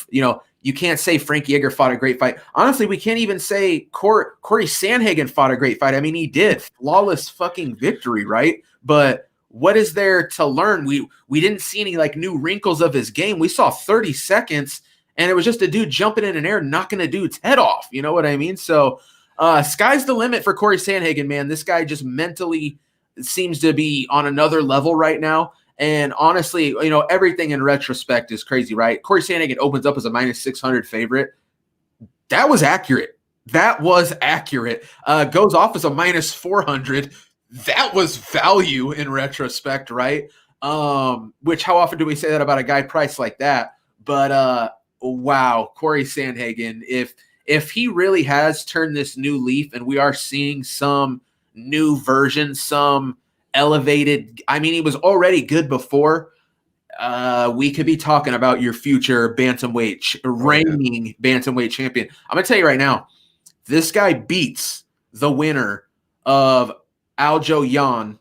You know, you can't say Frankie Edgar fought a great fight. Honestly, we can't even say Corey Sandhagen fought a great fight. I mean, he did. Flawless fucking victory, right? But what is there to learn? We didn't see any like new wrinkles of his game. We saw 30 seconds and it was just a dude jumping in an air, knocking a dude's head off. You know what I mean? So sky's the limit for Corey Sandhagen, man. This guy just mentally seems to be on another level right now. And honestly, you know, everything in retrospect is crazy, right? Corey Sandhagen opens up as a -600 favorite. That was accurate. Goes off as a -400. That was value in retrospect, right? Which how often do we say that about a guy priced like that? But wow, Corey Sandhagen, if he really has turned this new leaf and we are seeing some new version, some elevated, I mean, he was already good before. We could be talking about your future bantamweight, reigning bantamweight champion. I'm gonna tell you right now, this guy beats the winner of Aljo Yan,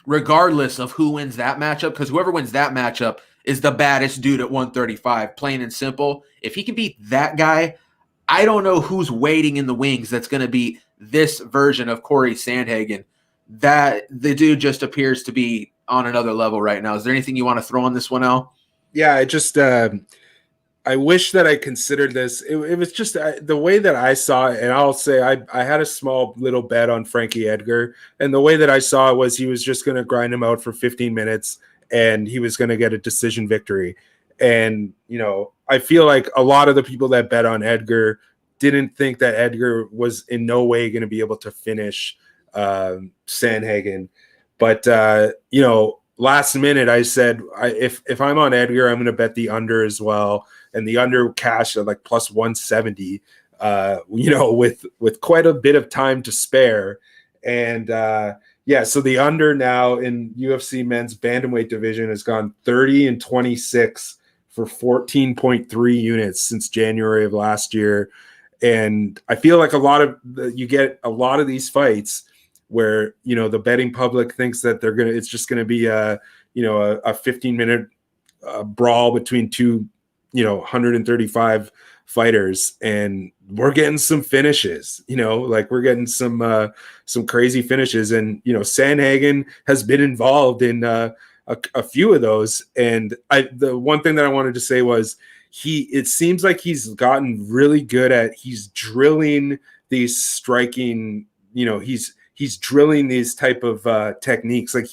regardless of who wins that matchup, because whoever wins that matchup is the baddest dude at 135, plain and simple. If he can beat that guy, I don't know who's waiting in the wings that's going to be this version of Corey Sandhagen. That the dude just appears to be on another level right now. Is there anything you want to throw on this one, Al? Yeah, I just I wish that I considered this. It was just the way that I saw it, and I'll say I had a small little bet on Frankie Edgar, and the way that I saw it was he was just going to grind him out for 15 minutes, and he was going to get a decision victory. And, you know, I feel like a lot of the people that bet on Edgar didn't think that Edgar was in no way going to be able to finish Sandhagen. But, you know, last minute I said, if I'm on Edgar, I'm going to bet the under as well. And the under cash at like plus 170, you know, with quite a bit of time to spare. And yeah, so the under now in UFC men's bantamweight division has gone 30-26 for 14.3 units since January of last year. And I feel like you get a lot of these fights where, you know, the betting public thinks that it's just going to be a 15-minute brawl between two, you know, 135 fighters, and we're getting some finishes, you know, like we're getting some crazy finishes. And, you know, Sandhagen has been involved in a few of those. And the one thing that I wanted to say was it seems like he's gotten really good at, he's drilling these striking, you know, he's drilling these type of techniques. Like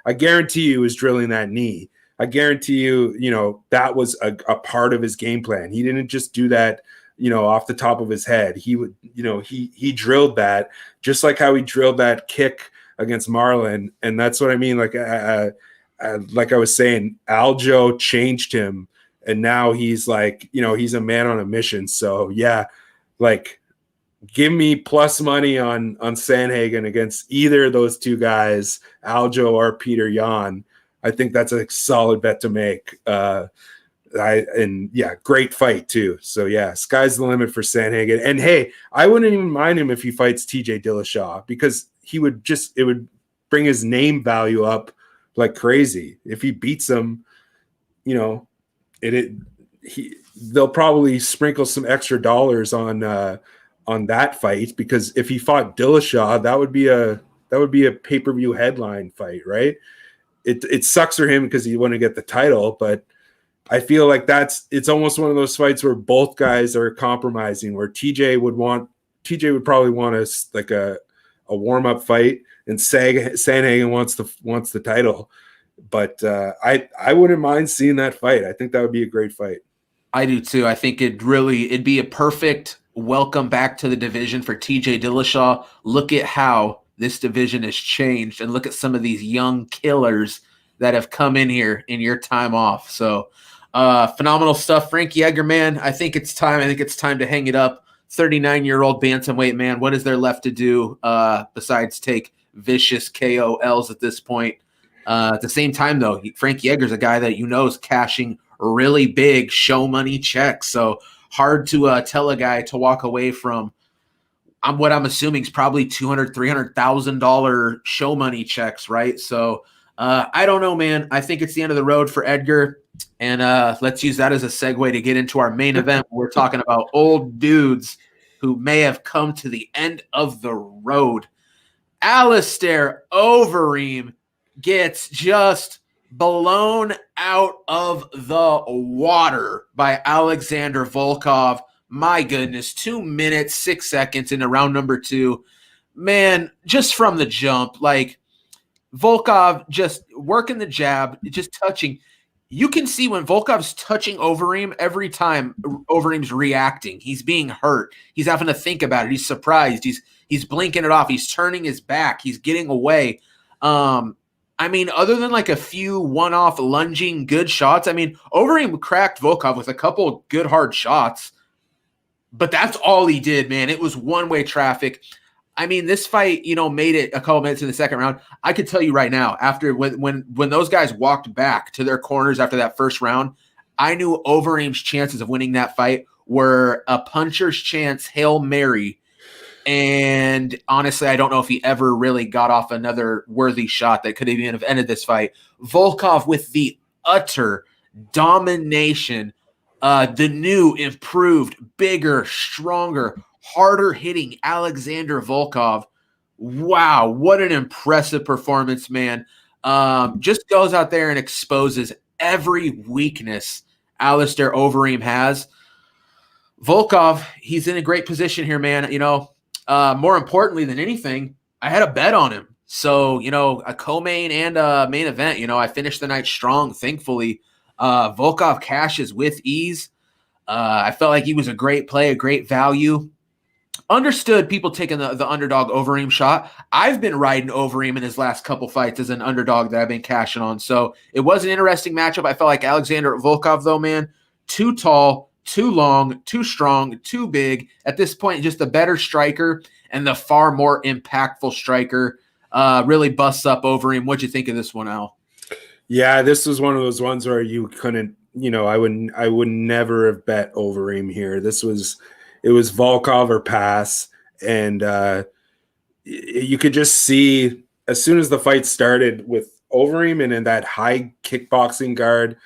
I guarantee you is drilling that knee. I guarantee you, you know, that was a part of his game plan. He didn't just do that, you know, off the top of his head. He would, you know, he drilled that, just like how he drilled that kick against Marlon. And that's what I mean. Like I was saying, Aljo changed him, and now he's like, you know, he's a man on a mission. So yeah, like give me plus money on Sandhagen against either of those two guys, Aljo or Peter Yan. I think that's a solid bet to make. Great fight too. So yeah, sky's the limit for Sandhagen. And hey, I wouldn't even mind him if he fights TJ Dillashaw, because it would bring his name value up like crazy. If he beats him, you know, they'll probably sprinkle some extra dollars on that fight, because if he fought Dillashaw, that would be a pay-per-view headline fight, right? It sucks for him because he wouldn't get the title, but I feel like it's almost one of those fights where both guys are compromising, where TJ would probably want a warm-up fight, and Sandhagen wants the title. But I wouldn't mind seeing that fight. I think that would be a great fight. I do too. I think it'd be a perfect welcome back to the division for TJ Dillashaw. Look at how this division has changed, and look at some of these young killers that have come in here in your time off. So phenomenal stuff. Frankie Edgar, man, I think it's time. I think it's time to hang it up. 39-year-old bantamweight man. What is there left to do besides take vicious KOLs at this point? At the same time, though, Frankie Edgar's a guy that is cashing really big show money checks. So hard to tell a guy to walk away from what I'm assuming is probably $200,000, $300,000 show money checks, right? So I don't know, man. I think it's the end of the road for Edgar. And let's use that as a segue to get into our main event. We're talking about old dudes who may have come to the end of the road. Alistair Overeem gets just blown out of the water by Alexander Volkov. My goodness, 2 minutes, 6 seconds into round number 2. Man, just from the jump, like Volkov just working the jab, just touching. You can see when Volkov's touching Overeem, every time Overeem's reacting, he's being hurt. He's having to think about it. He's surprised. He's blinking it off. He's turning his back. He's getting away. I mean, other than like a few one-off lunging good shots, I mean, Overeem cracked Volkov with a couple good hard shots, but that's all he did, man. It was one-way traffic. I mean, this fight, made it a couple minutes in the second round. I could tell you right now, after when those guys walked back to their corners after that first round, I knew Overeem's chances of winning that fight were a puncher's chance, Hail Mary. And honestly, I don't know if he ever really got off another worthy shot that could even have ended this fight. Volkov with the utter domination, the new, improved, bigger, stronger, harder hitting Alexander Volkov. Wow, what an impressive performance, man. Just goes out there and exposes every weakness Alistair Overeem has. Volkov, he's in a great position here, man. More importantly than anything, I had a bet on him. So, a co-main and a main event, I finished the night strong, thankfully. Volkov cashes with ease. I felt like he was a great play, a great value. Understood people taking the underdog Overeem shot. I've been riding Overeem in his last couple fights as an underdog that I've been cashing on. So it was an interesting matchup. I felt like Alexander Volkov, though, man, too tall, too long, too strong, too big. At this point, just a better striker and the far more impactful striker really busts up Overeem. What'd you think of this one, Al? Yeah, this was one of those ones where you couldn't, I would never have bet Overeem here. It was Volkov or pass, and you could just see as soon as the fight started with Overeem and in that high kickboxing guard.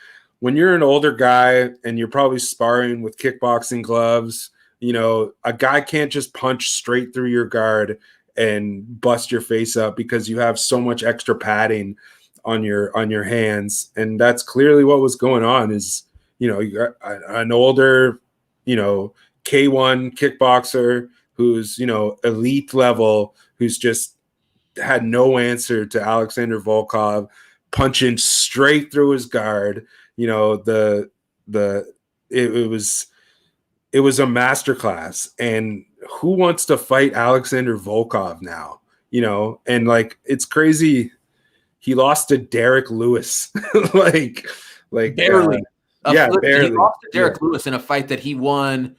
When you're an older guy and you're probably sparring with kickboxing gloves, a guy can't just punch straight through your guard and bust your face up because you have so much extra padding on your hands, and that's clearly what was going on. Is you got an older, K1 kickboxer who's, elite level, who's just had no answer to Alexander Volkov punching straight through his guard. It was a masterclass. And who wants to fight Alexander Volkov now? And like, it's crazy. He lost to Derek Lewis. like barely. Barely. He lost to Derek Lewis in a fight that he won.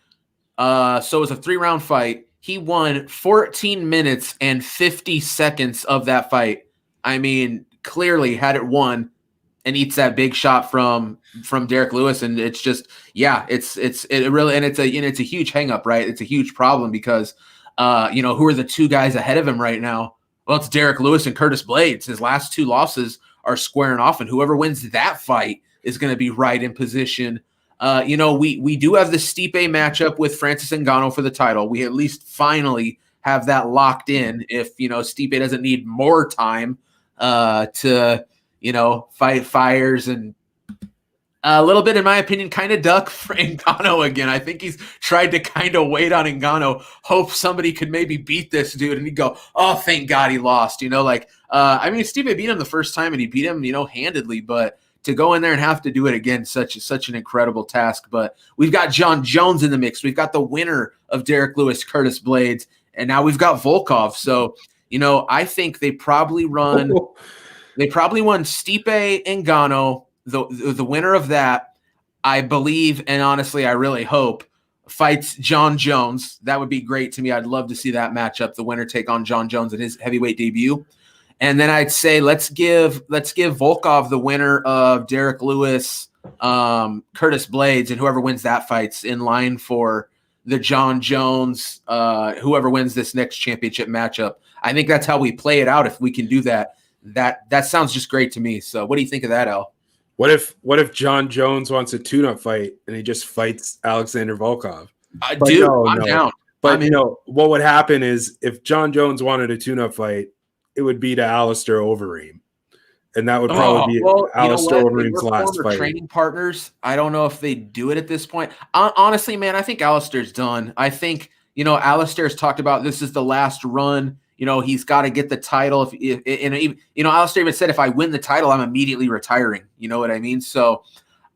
So it was a 3-round fight. He won 14 minutes and 50 seconds of that fight. I mean, clearly had it won and eats that big shot from Derek Lewis. And it's just, it's a huge hang up, right? It's a huge problem because, who are the two guys ahead of him right now? Well, it's Derek Lewis and Curtis Blades. His last 2 losses are squaring off, and whoever wins that fight is going to be right in position. We do have the Stipe matchup with Francis Ngannou for the title. We at least finally have that locked in. If Stipe doesn't need more time to fight fires and a little bit, in my opinion, kind of duck for Ngannou again. I think he's tried to kind of wait on Ngannou, hope somebody could maybe beat this dude, and he'd go, "Oh, thank God he lost." I mean, Stipe beat him the first time, and he beat him, handedly. But to go in there and have to do it again, such an incredible task. But we've got John Jones in the mix. We've got the winner of Derek Lewis, Curtis Blades, and now we've got Volkov. So I think they probably run Stipe and Ngannou, the winner of that. I believe, and honestly, I really hope, fights John Jones. That would be great to me. I'd love to see that matchup, the winner take on John Jones in his heavyweight debut. And then I'd say let's give Volkov the winner of Derek Lewis, Curtis Blades, and whoever wins that fight's in line for the John Jones, whoever wins this next championship matchup. I think that's how we play it out. If we can do that, that sounds just great to me. So what do you think of that, Al? What if John Jones wants a tune-up fight and he just fights Alexander Volkov? I'm down. But what would happen is if John Jones wanted a tune-up fight, it would be to Alistair Overeem, and that would probably be Alistair Overeem's last fight. Training partners. I don't know if they do it at this point. Honestly, man, I think Alistair's done. I think Alistair's talked about this is the last run. He's got to get the title. Alistair even said, if I win the title, I'm immediately retiring. You know what I mean? So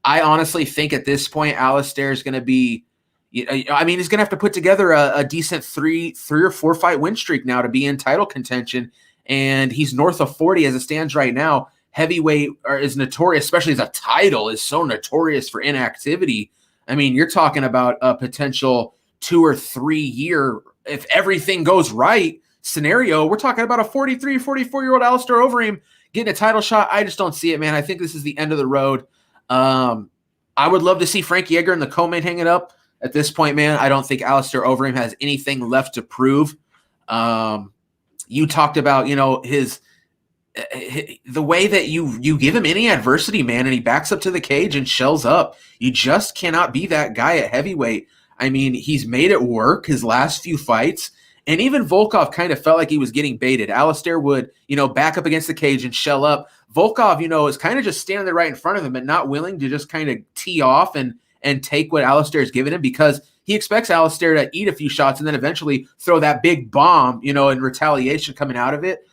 I honestly think at this point, Alistair is going to be, he's going to have to put together a decent three or four fight win streak now to be in title contention. And he's north of 40 as it stands right now. Heavyweight is notorious, especially as a title, is so notorious for inactivity. I mean, you're talking about a potential 2 or 3 year, if everything goes right, scenario. We're talking about a 43, 44-year-old Alistair Overeem getting a title shot. I just don't see it, man. I think this is the end of the road. I would love to see Frankie Edgar in the co-main hang it up. At this point, man, I don't think Alistair Overeem has anything left to prove. You talked about, his the way that you give him any adversity, man, and he backs up to the cage and shells up. You just cannot be that guy at heavyweight. I mean, he's made it work his last few fights. And even Volkov kind of felt like he was getting baited. Alistair would, back up against the cage and shell up. Volkov, is kind of just standing there right in front of him and not willing to just kind of tee off and take what Alistair's given him, because he expects Alistair to eat a few shots and then eventually throw that big bomb, in retaliation coming out of it.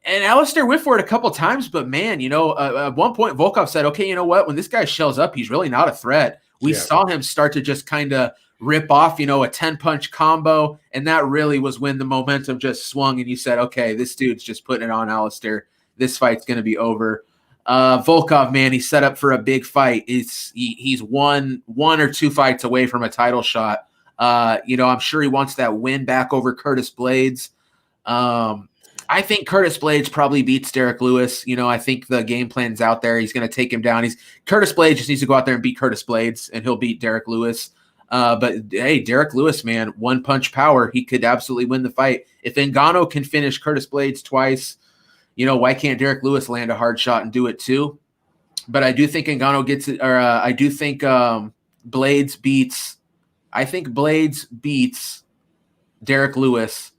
And Alistair went for it a couple times, but man, at one point Volkov said, okay, you know what? When this guy shells up, he's really not a threat. We saw him start to just kind of rip off, a 10-punch combo, and that really was when the momentum just swung and you said, okay, this dude's just putting it on Alistair. This fight's going to be over. Volkov, man, he's set up for a big fight. He's one or two fights away from a title shot. I'm sure he wants that win back over Curtis Blades. I think Curtis Blades probably beats Derek Lewis. I think the game plan's out there. He's going to take him down. Curtis Blades just needs to go out there and beat Curtis Blades, and he'll beat Derek Lewis. But hey, Derek Lewis, man, one punch power. He could absolutely win the fight. If Ngannou can finish Curtis Blades twice, why can't Derek Lewis land a hard shot and do it too? But I do think Ngannou gets it, or I do think Blades beats. I think Blades beats Derek Lewis,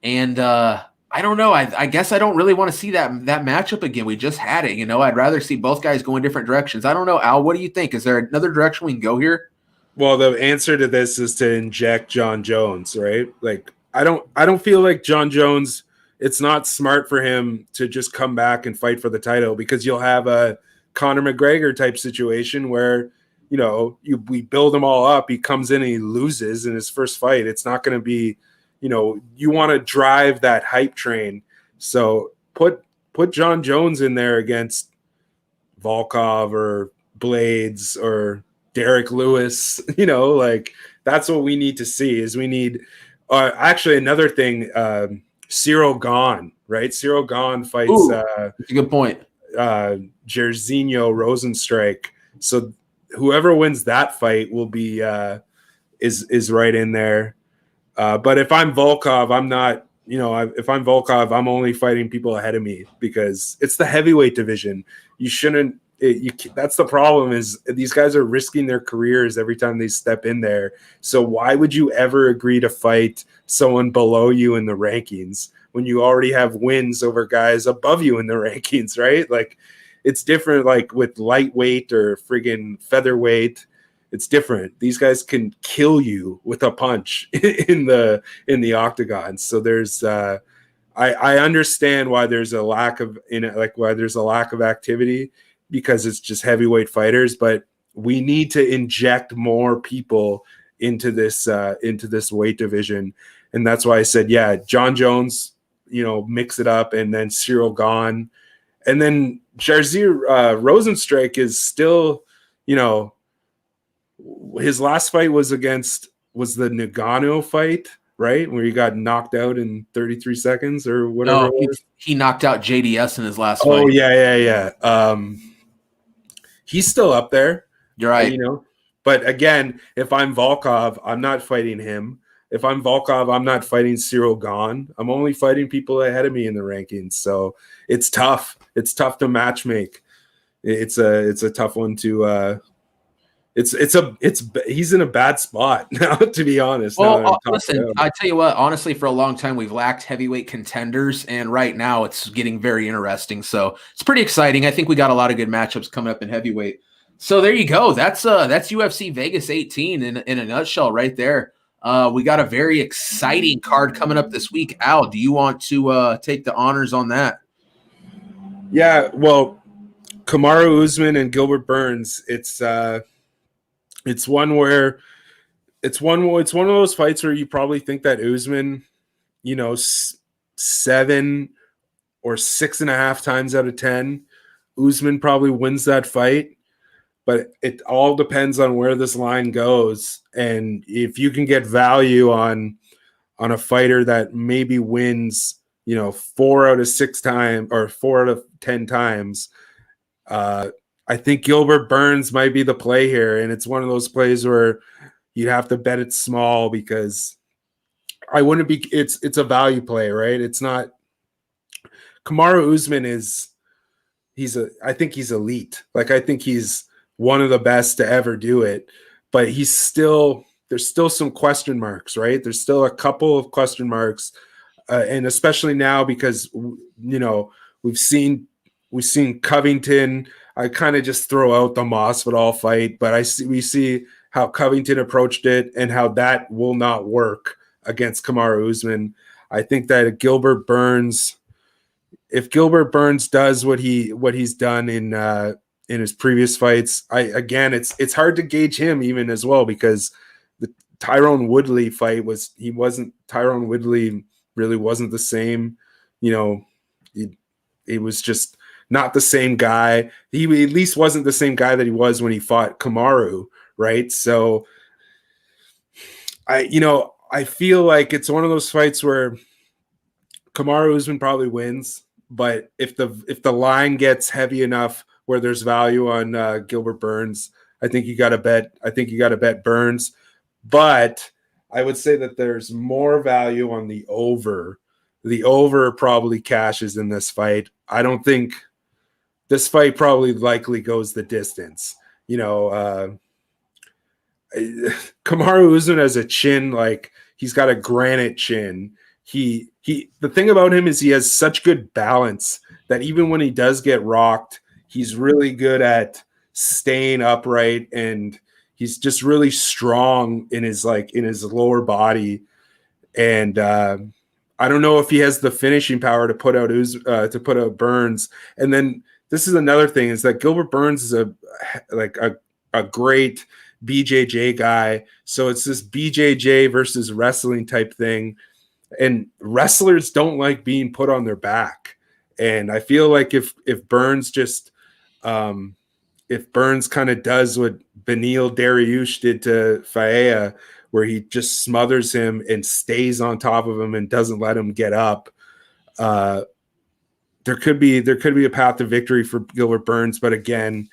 and I don't know. I guess I don't really want to see that matchup again. We just had it. I'd rather see both guys go in different directions. I don't know, Al. What do you think? Is there another direction we can go here? Well, the answer to this is to inject John Jones, right? Like, I don't feel like John Jones, it's not smart for him to just come back and fight for the title, because you'll have a Conor McGregor type situation where, we build him all up. He comes in and he loses in his first fight. It's not going to be, you want to drive that hype train. So put John Jones in there against Volkov or Blades or Derek Lewis, that's what we need to see. Is we need actually another thing, Cyril Gane, right? Cyril Gane fights that's a good point. Jairzinho Rosenstrike. So whoever wins that fight will be is right in there. But if I'm Volkov, I'm not, if I'm Volkov, I'm only fighting people ahead of me, because it's the heavyweight division. You shouldn't. That's the problem, is these guys are risking their careers every time they step in there. So why would you ever agree to fight someone below you in the rankings when you already have wins over guys above you in the rankings, right? Like, it's different, like with lightweight or friggin' featherweight. It's different. These guys can kill you with a punch in the octagon. So there's I understand why there's a lack of activity because it's just heavyweight fighters, but we need to inject more people into this weight division. And that's why I said, yeah, John Jones, mix it up, and then Cyril Gane. And then Jairzinho Rozenstruik is still, his last fight was the Nagano fight, right? Where he got knocked out in 33 seconds or whatever. No, he knocked out JDS in his last fight. Oh, yeah. He's still up there. You're right. But again, if I'm Volkov, I'm not fighting him. If I'm Volkov, I'm not fighting Cyril Gane. I'm only fighting people ahead of me in the rankings. So it's tough. It's tough to matchmake. It's a tough one to he's in a bad spot now, to be honest. Well, listen, I tell you what, honestly, for a long time we've lacked heavyweight contenders, and right now it's getting very interesting. So it's pretty exciting. I think we got a lot of good matchups coming up in heavyweight. So there you go. That's UFC Vegas 18 in a nutshell right there. We got a very exciting card coming up this week. Al, do you want to take the honors on that? Yeah, well, Kamaru Usman and Gilbert Burns. It's one of those fights where you probably think that Usman, 7 or 6.5 times out of 10, Usman probably wins that fight. But it all depends on where this line goes, and if you can get value on a fighter that maybe wins, 4 out of 6 times or 4 out of 10 times. I think Gilbert Burns might be the play here, and it's one of those plays where you have to bet it small because it's a value play, right? It's not. Kamaru Usman I think he's elite. Like, I think he's one of the best to ever do it, but there's still some question marks, right? There's still a couple of question marks, and especially now because we've seen Covington. I kind of just throw out the Masvidal fight, but we see how Covington approached it and how that will not work against Kamaru Usman. I think that if Gilbert Burns does what he's done in his previous fights, it's hard to gauge him even as well, because the Tyrone Woodley fight Tyrone Woodley really wasn't the same. It was just not the same guy. He at least wasn't the same guy that he was when he fought Kamaru, right? So I feel like it's one of those fights where Kamaru Usman probably wins, but if the line gets heavy enough where there's value on Gilbert Burns, I think you got to bet Burns. But I would say that there's more value on the over. The over probably cashes in this fight. I don't think this fight probably likely goes the distance. Kamaru Usman has a chin, like he's got a granite chin. The thing about him is he has such good balance that even when he does get rocked, he's really good at staying upright, and he's just really strong in his lower body. And I don't know if he has the finishing power to put out Burns. And then this is another thing, is that Gilbert Burns is a great BJJ guy. So it's this BJJ versus wrestling type thing. And wrestlers don't like being put on their back. And I feel like if Burns kind of does what Beneil Dariush did to Faea, where he just smothers him and stays on top of him and doesn't let him get up, there could be a path to victory for Gilbert Burns. But again,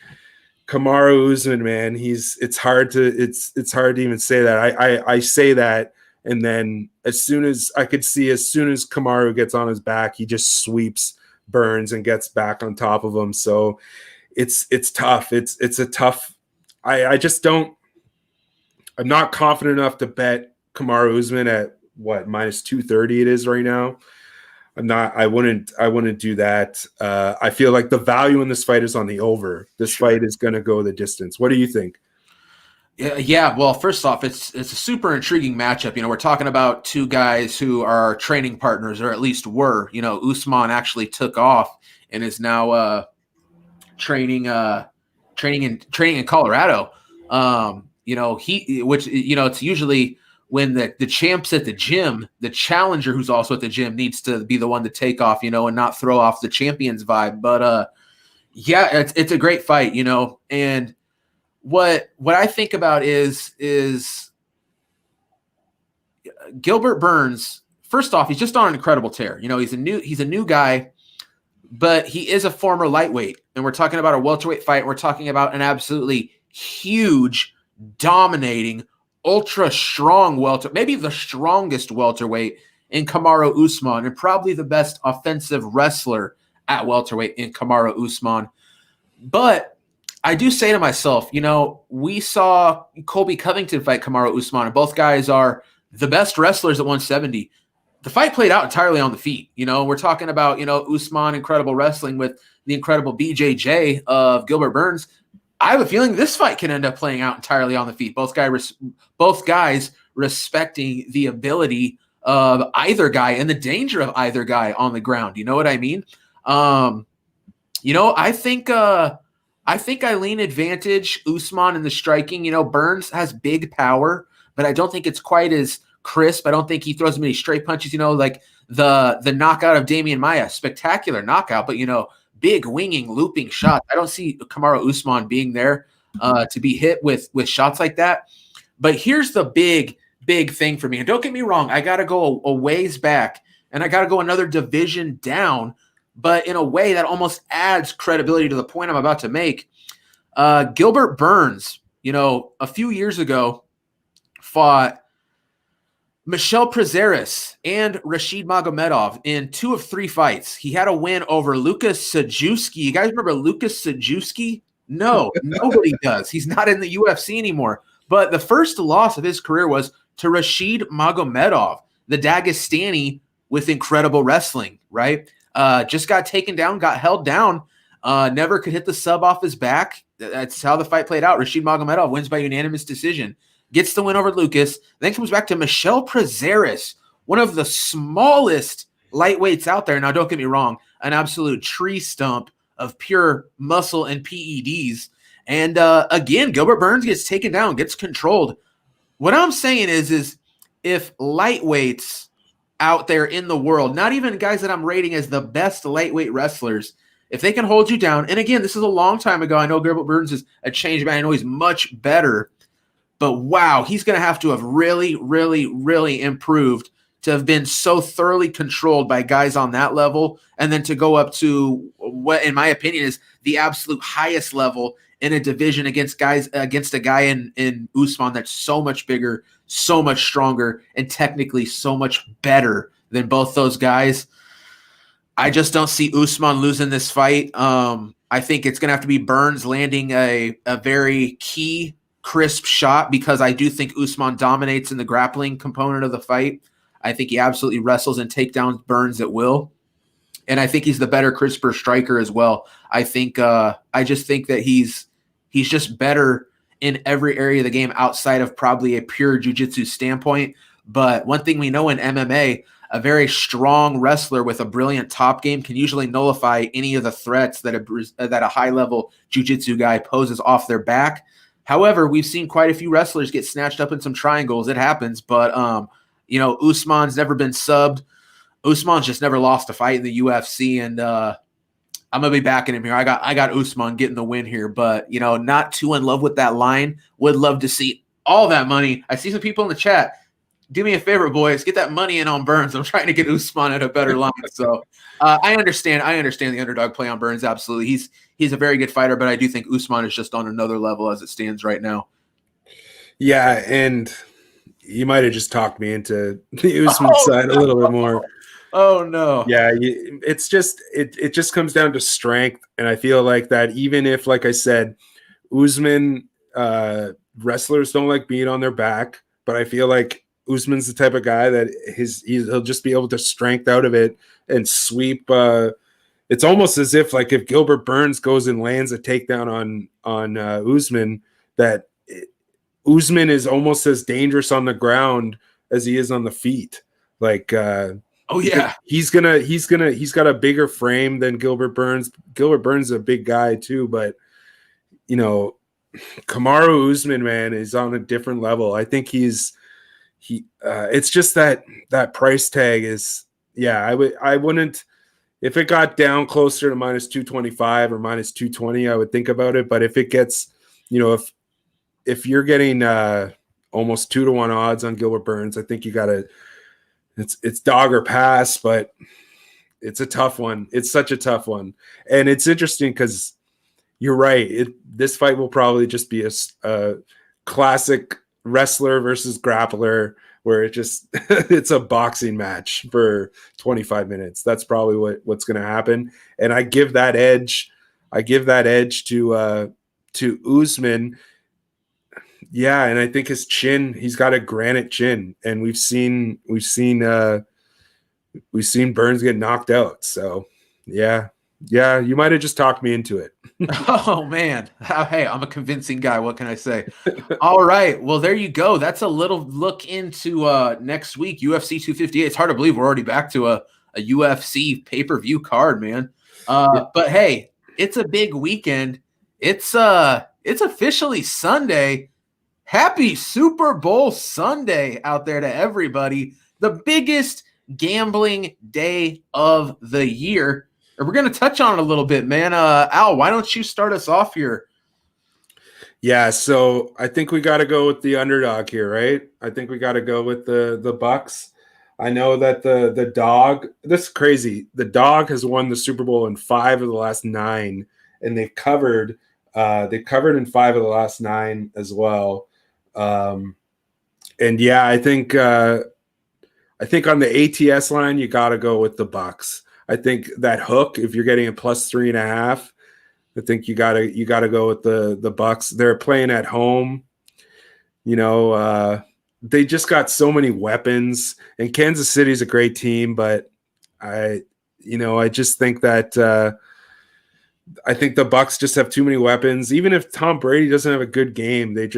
Kamaru Usman, man, it's hard to even say that. I say that, and then as soon as Kamaru gets on his back, he just sweeps Burns and gets back on top of him. So it's tough. It's a tough. I'm not confident enough to bet Kamaru Usman at what -230 it is right now. I wouldn't do that. I feel like the value in this fight is on the over. This fight is going to go the distance. What do you think? Yeah, well, first off, it's a super intriguing matchup. We're talking about two guys who are training partners, or at least were. Usman actually took off and is now training in Colorado. It's usually when the champ's at the gym, the challenger who's also at the gym needs to be the one to take off, and not throw off the champion's vibe. But yeah, it's a great fight, and what I think about is Gilbert Burns. First off, he's just on an incredible tear. He's a new guy, but he is a former lightweight, and we're talking about a welterweight fight. We're talking about an absolutely huge, dominating, ultra strong welter, maybe the strongest welterweight in Kamaru Usman, and probably the best offensive wrestler at welterweight in Kamaru Usman. But I do say to myself, we saw Colby Covington fight Kamaru Usman, and both guys are the best wrestlers at 170. The fight played out entirely on the feet. We're talking about, Usman, incredible wrestling with the incredible BJJ of Gilbert Burns. I have a feeling this fight can end up playing out entirely on the feet. Both guys respecting the ability of either guy and the danger of either guy on the ground. You know what I mean? I think I lean advantage Usman in the striking. Burns has big power, but I don't think it's quite as crisp. I don't think he throws many straight punches, like the knockout of Damian Maia, spectacular knockout, but big winging, looping shots. I don't see Kamaru Usman being there to be hit with shots like that. But here's the big thing for me. And don't get me wrong, I got to go a ways back, and I got to go another division down, but in a way that almost adds credibility to the point I'm about to make. Gilbert Burns, a few years ago fought Michel Prazeres and Rashid Magomedov in 2 of 3 fights. He had a win over Lucas Sajewski. You guys remember Lucas Sajewski? No, nobody does. He's not in the UFC anymore. But the first loss of his career was to Rashid Magomedov, the Dagestani with incredible wrestling, right? Just got taken down, got held down, never could hit the sub off his back. That's how the fight played out. Rashid Magomedov wins by unanimous decision. Gets the win over Lucas, then comes back to Michel Prazeres, one of the smallest lightweights out there. Now, don't get me wrong, an absolute tree stump of pure muscle and PEDs. And again, Gilbert Burns gets taken down, gets controlled. What I'm saying is if lightweights out there in the world, not even guys that I'm rating as the best lightweight wrestlers, if they can hold you down, and again, this is a long time ago. I know Gilbert Burns is a changed man. I know he's much better. But wow, he's going to have to have really, really, really improved to have been so thoroughly controlled by guys on that level, and then to go up to what, in my opinion, is the absolute highest level in a division against a guy in Usman that's so much bigger, so much stronger, and technically so much better than both those guys. I just don't see Usman losing this fight. I think it's going to have to be Burns landing a very key, crisp shot, because I do think Usman dominates in the grappling component of the fight. I think he absolutely wrestles and takedowns Burns at will. And I think he's the better, crisper striker as well. I just think that he's just better in every area of the game outside of probably a pure jiu-jitsu standpoint. But one thing we know in MMA, a very strong wrestler with a brilliant top game can usually nullify any of the threats that a high-level jiu-jitsu guy poses off their back. However, we've seen quite a few wrestlers get snatched up in some triangles. It happens, but Usman's never been subbed. Usman's just never lost a fight in the UFC, and I'm gonna be backing him here. I got Usman getting the win here, but not too in love with that line. Would love to see all that money. I see some people in the chat. Do me a favor, boys. Get that money in on Burns. I'm trying to get Usman at a better line. So I understand the underdog play on Burns. Absolutely. He's a very good fighter, but I do think Usman is just on another level as it stands right now. Yeah, and you might have just talked me into the Usman side a little bit more. Oh no. Yeah, it's just it just comes down to strength, and I feel like that even if, like I said, Usman wrestlers don't like being on their back, but I feel like Usman's the type of guy that he'll just be able to strength out of it and sweep. It's almost as if if Gilbert Burns goes and lands a takedown on Usman, that Usman is almost as dangerous on the ground as he is on the feet. Like, oh yeah, he's got a bigger frame than Gilbert Burns. Gilbert Burns is a big guy too, but you know, Kamaru Usman, man, is on a different level. I think it's just that price tag is, yeah, I wouldn't, if it got down closer to minus 225 or minus 220, I would think about it. But if it gets, you know, if you're getting almost 2-1 odds on Gilbert Burns, I think you gotta, it's dog or pass, but it's a tough one. It's such a tough one. And it's interesting because you're right. This fight will probably just be a classic wrestler versus grappler where it's a boxing match for 25 minutes. That's probably what's going to happen. And I give that edge to Usman. Yeah, and I think his chin, he's got a granite chin, and we've seen Burns get knocked out. So yeah, you might have just talked me into it. Oh man, hey, I'm a convincing guy. What can I say? All right, well there you go. That's a little look into next week, UFC 258. It's hard to believe we're already back to a UFC pay-per-view card, man. But hey, it's a big weekend. It's officially Sunday. Happy Super Bowl Sunday out there to everybody. The biggest gambling day of the year. And we're going to touch on it a little bit, man. Al, why don't you start us off here? Yeah, so I think we got to go with the underdog here, right? I think we got to go with the Bucks. I know that the dog, this is crazy. The dog has won the Super Bowl in 5 of the last 9, and they've covered in 5 of the last 9 as well. And yeah, I think on the ATS line, you got to go with the Bucks. I think that hook, if you're getting a plus 3.5, I think you gotta go with the Bucks. They're playing at home. You know, they just got so many weapons, and Kansas City's a great team, but I just think that I think the Bucks just have too many weapons. Even if Tom Brady doesn't have a good game, they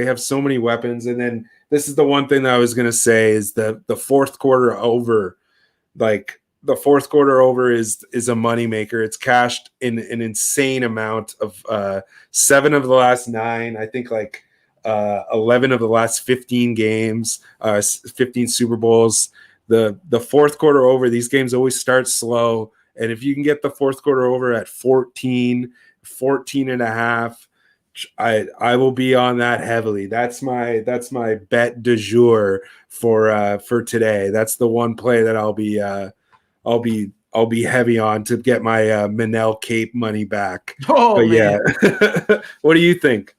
have so many weapons. And then this is the one thing that I was gonna say is the fourth quarter over. Like, the fourth quarter over is a moneymaker. It's cashed in an insane amount of 7 of the last 9. I think 11 of the last 15 games, 15 Super Bowls. The fourth quarter over, these games always start slow. And if you can get the fourth quarter over at 14 and a half, I will be on that heavily. That's my bet du jour for today. That's the one play that I'll be heavy on to get my Manel Kopp money back. Oh, but man. Yeah. What do you think?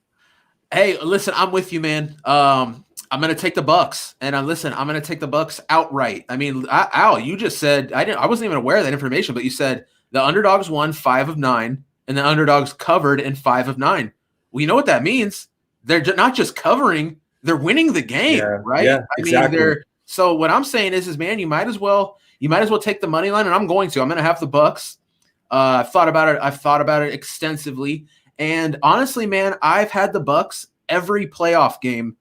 Hey, listen, I'm with you, man. I'm going to take the Bucks, and I'm going to take the Bucks outright. I mean, Al, you just said I wasn't even aware of that information, but you said the underdogs won 5 of 9, and the underdogs covered in 5 of 9. Well, you know what that means? They're not just covering; they're winning the game, right? Yeah, exactly. I mean, so what I'm saying is, man, you might as well take the money line, and I'm going to have the Bucks. I've thought about it extensively, and honestly, man, I've had the Bucks every playoff game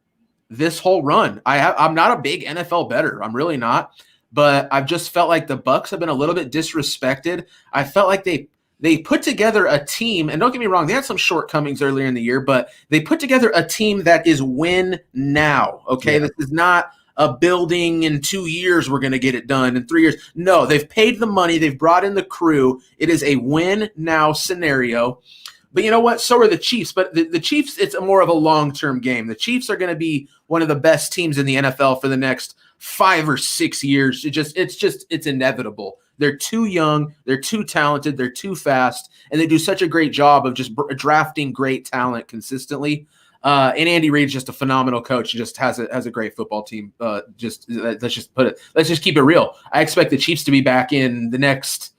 this whole run. I'm not a big NFL bettor. I'm really not, but I've just felt like the Bucks have been a little bit disrespected. I felt like they put together a team, and don't get me wrong, they had some shortcomings earlier in the year, but they put together a team that is win now. Okay, This is not a building in 2 years, we're going to get it done in 3 years. No, they've paid the money. They've brought in the crew. It is a win now scenario. But you know what? So are the Chiefs. But the Chiefs, it's more of a long-term game. The Chiefs are going to be one of the best teams in the NFL for the next 5 or 6 years. It's inevitable. They're too young. They're too talented. They're too fast. And they do such a great job of just drafting great talent consistently. And Andy Reid's just a phenomenal coach. He just has a great football team. Let's just keep it real. I expect the Chiefs to be back in the next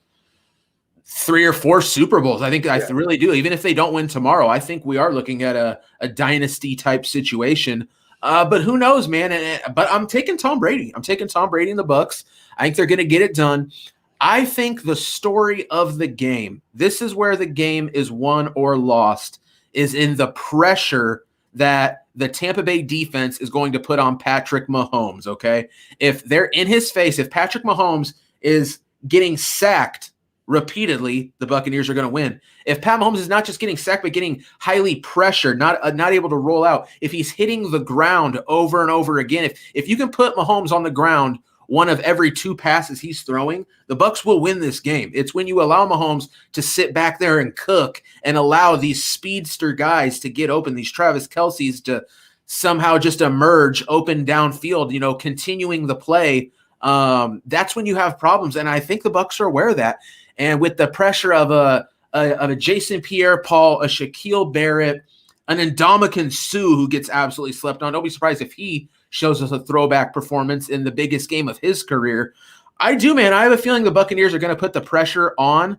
3 or 4 Super Bowls. I really do. Even if they don't win tomorrow, I think we are looking at a dynasty type situation. But who knows, man? But I'm taking Tom Brady. I'm taking Tom Brady and the Bucks. I think they're going to get it done. I think the story of the game, this is where the game is won or lost, is in the pressure that the Tampa Bay defense is going to put on Patrick Mahomes, okay? If they're in his face, if Patrick Mahomes is getting sacked repeatedly, the Buccaneers are going to win. If Pat Mahomes is not just getting sacked, but getting highly pressured, not able to roll out, if he's hitting the ground over and over again, if you can put Mahomes on the ground one of every 2 passes he's throwing, the Bucs will win this game. It's when you allow Mahomes to sit back there and cook and allow these speedster guys to get open, these Travis Kelce's to somehow just emerge open downfield, continuing the play. That's when you have problems. And I think the Bucs are aware of that. And with the pressure of a Jason Pierre-Paul, a Shaquille Barrett, an Ndamukong Suh who gets absolutely slept on, don't be surprised if he shows us a throwback performance in the biggest game of his career. I do, man. I have a feeling the Buccaneers are going to put the pressure on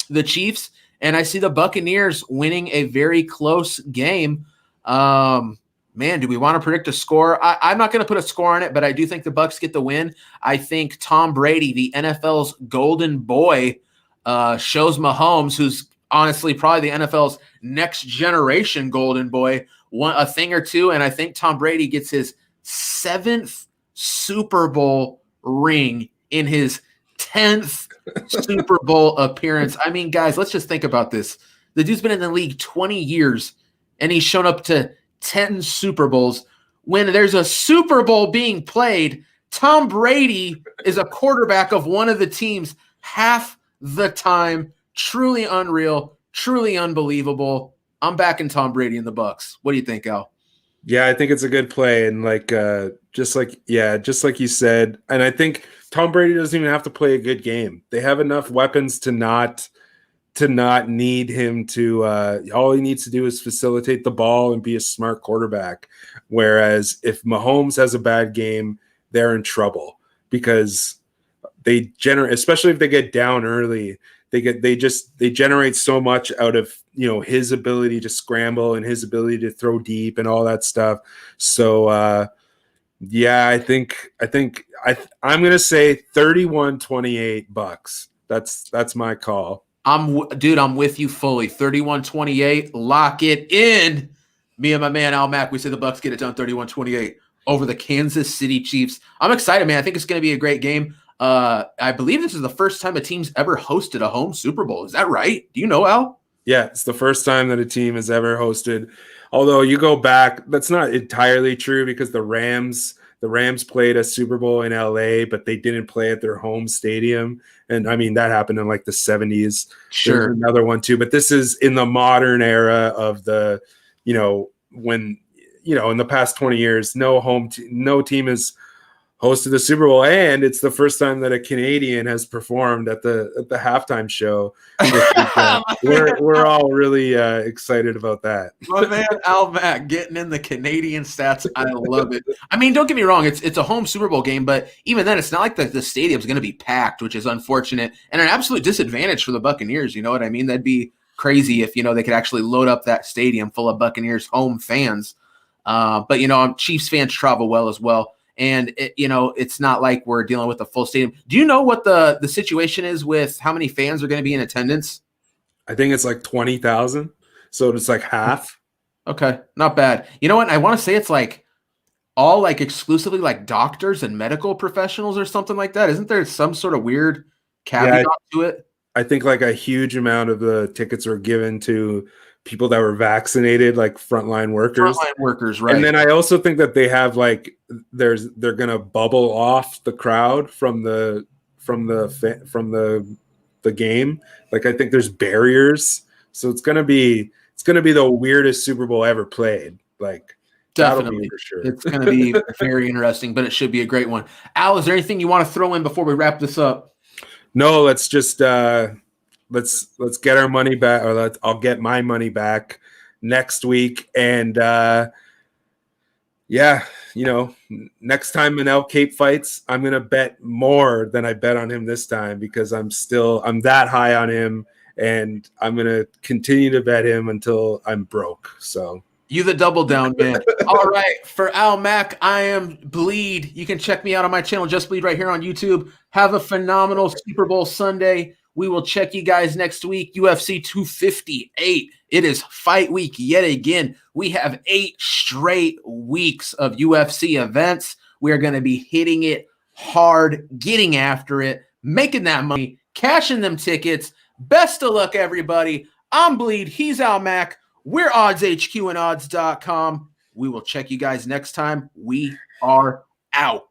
the Chiefs, and I see the Buccaneers winning a very close game. Man, do we want to predict a score? I'm not going to put a score on it, but I do think the Bucs get the win. I think Tom Brady, the NFL's golden boy, shows Mahomes, who's honestly probably the NFL's next generation golden boy, a thing or two, and I think Tom Brady gets his 7th Super Bowl ring in his 10th Super Bowl appearance. I mean, guys, let's just think about this. The dude's been in the league 20 years, and he's shown up to 10 Super Bowls. When there's a Super Bowl being played, Tom Brady is a quarterback of one of the teams half the time. Truly unreal, truly unbelievable. I'm backing Tom Brady in the Bucs. What do you think, Al? Yeah, I think it's a good play, and just like you said, and I think Tom Brady doesn't even have to play a good game. They have enough weapons to not need him to. All he needs to do is facilitate the ball and be a smart quarterback. Whereas if Mahomes has a bad game, they're in trouble because they generate, especially if they get down early. They generate so much out of his ability to scramble and his ability to throw deep and all that stuff. So yeah, I think I'm gonna say 31-28 Bucs. That's my call. I'm with you fully. 31-28. Lock it in. Me and my man Al Mack, we say the Bucs get it done 31-28 over the Kansas City Chiefs. I'm excited, man. I think it's going to be a great game. I believe this is the first time a team's ever hosted a home Super Bowl. Is that right? Do you know, Al? Yeah, it's the first time that a team has ever hosted. Although you go back, that's not entirely true because the Rams played a Super Bowl in LA, but they didn't play at their home stadium. And I mean, that happened in like the 70s. Sure. There's another one too, but this is in the modern era of the, when, in the past 20 years, no team has hosted the Super Bowl, and it's the first time that a Canadian has performed at the halftime show. We're all really excited about that. My man Al Mack getting in the Canadian stats. I love it. I mean, don't get me wrong, it's a home Super Bowl game, but even then, it's not like the stadium's going to be packed, which is unfortunate and an absolute disadvantage for the Buccaneers. You know what I mean? That'd be crazy if they could actually load up that stadium full of Buccaneers home fans. But Chiefs fans travel well as well. And it's not like we're dealing with a full stadium. Do you know what the situation is with how many fans are going to be in attendance? I think it's like 20,000. So it's like half. Okay, not bad. You know what? I want to say it's like all like exclusively like doctors and medical professionals or something like that. Isn't there some sort of weird caveat to it? I think like a huge amount of the tickets are given to people that were vaccinated, like frontline workers. Frontline workers, right. And then I also think that they have like they're gonna bubble off the crowd from the game. Like I think there's barriers, so it's gonna be the weirdest Super Bowl ever played. Like definitely for sure. It's gonna be very interesting, but it should be a great one. Al, is there anything you want to throw in before we wrap this up? No, let's just let's get our money back, or I'll get my money back next week. And next time Manel Kopp fights, I'm gonna bet more than I bet on him this time because I'm that high on him, and I'm gonna continue to bet him until I'm broke. So you the double down man. All right, for Al Mack, I am Bleed. You can check me out on my channel, Just Bleed, right here on YouTube. Have a phenomenal Super Bowl Sunday. We will check you guys next week. UFC 258. It is fight week yet again. We have 8 straight weeks of UFC events. We are going to be hitting it hard, getting after it, making that money, cashing them tickets. Best of luck, everybody. I'm Bleed. He's Al Mac. We're OddsHQ and odds.com. We will check you guys next time. We are out.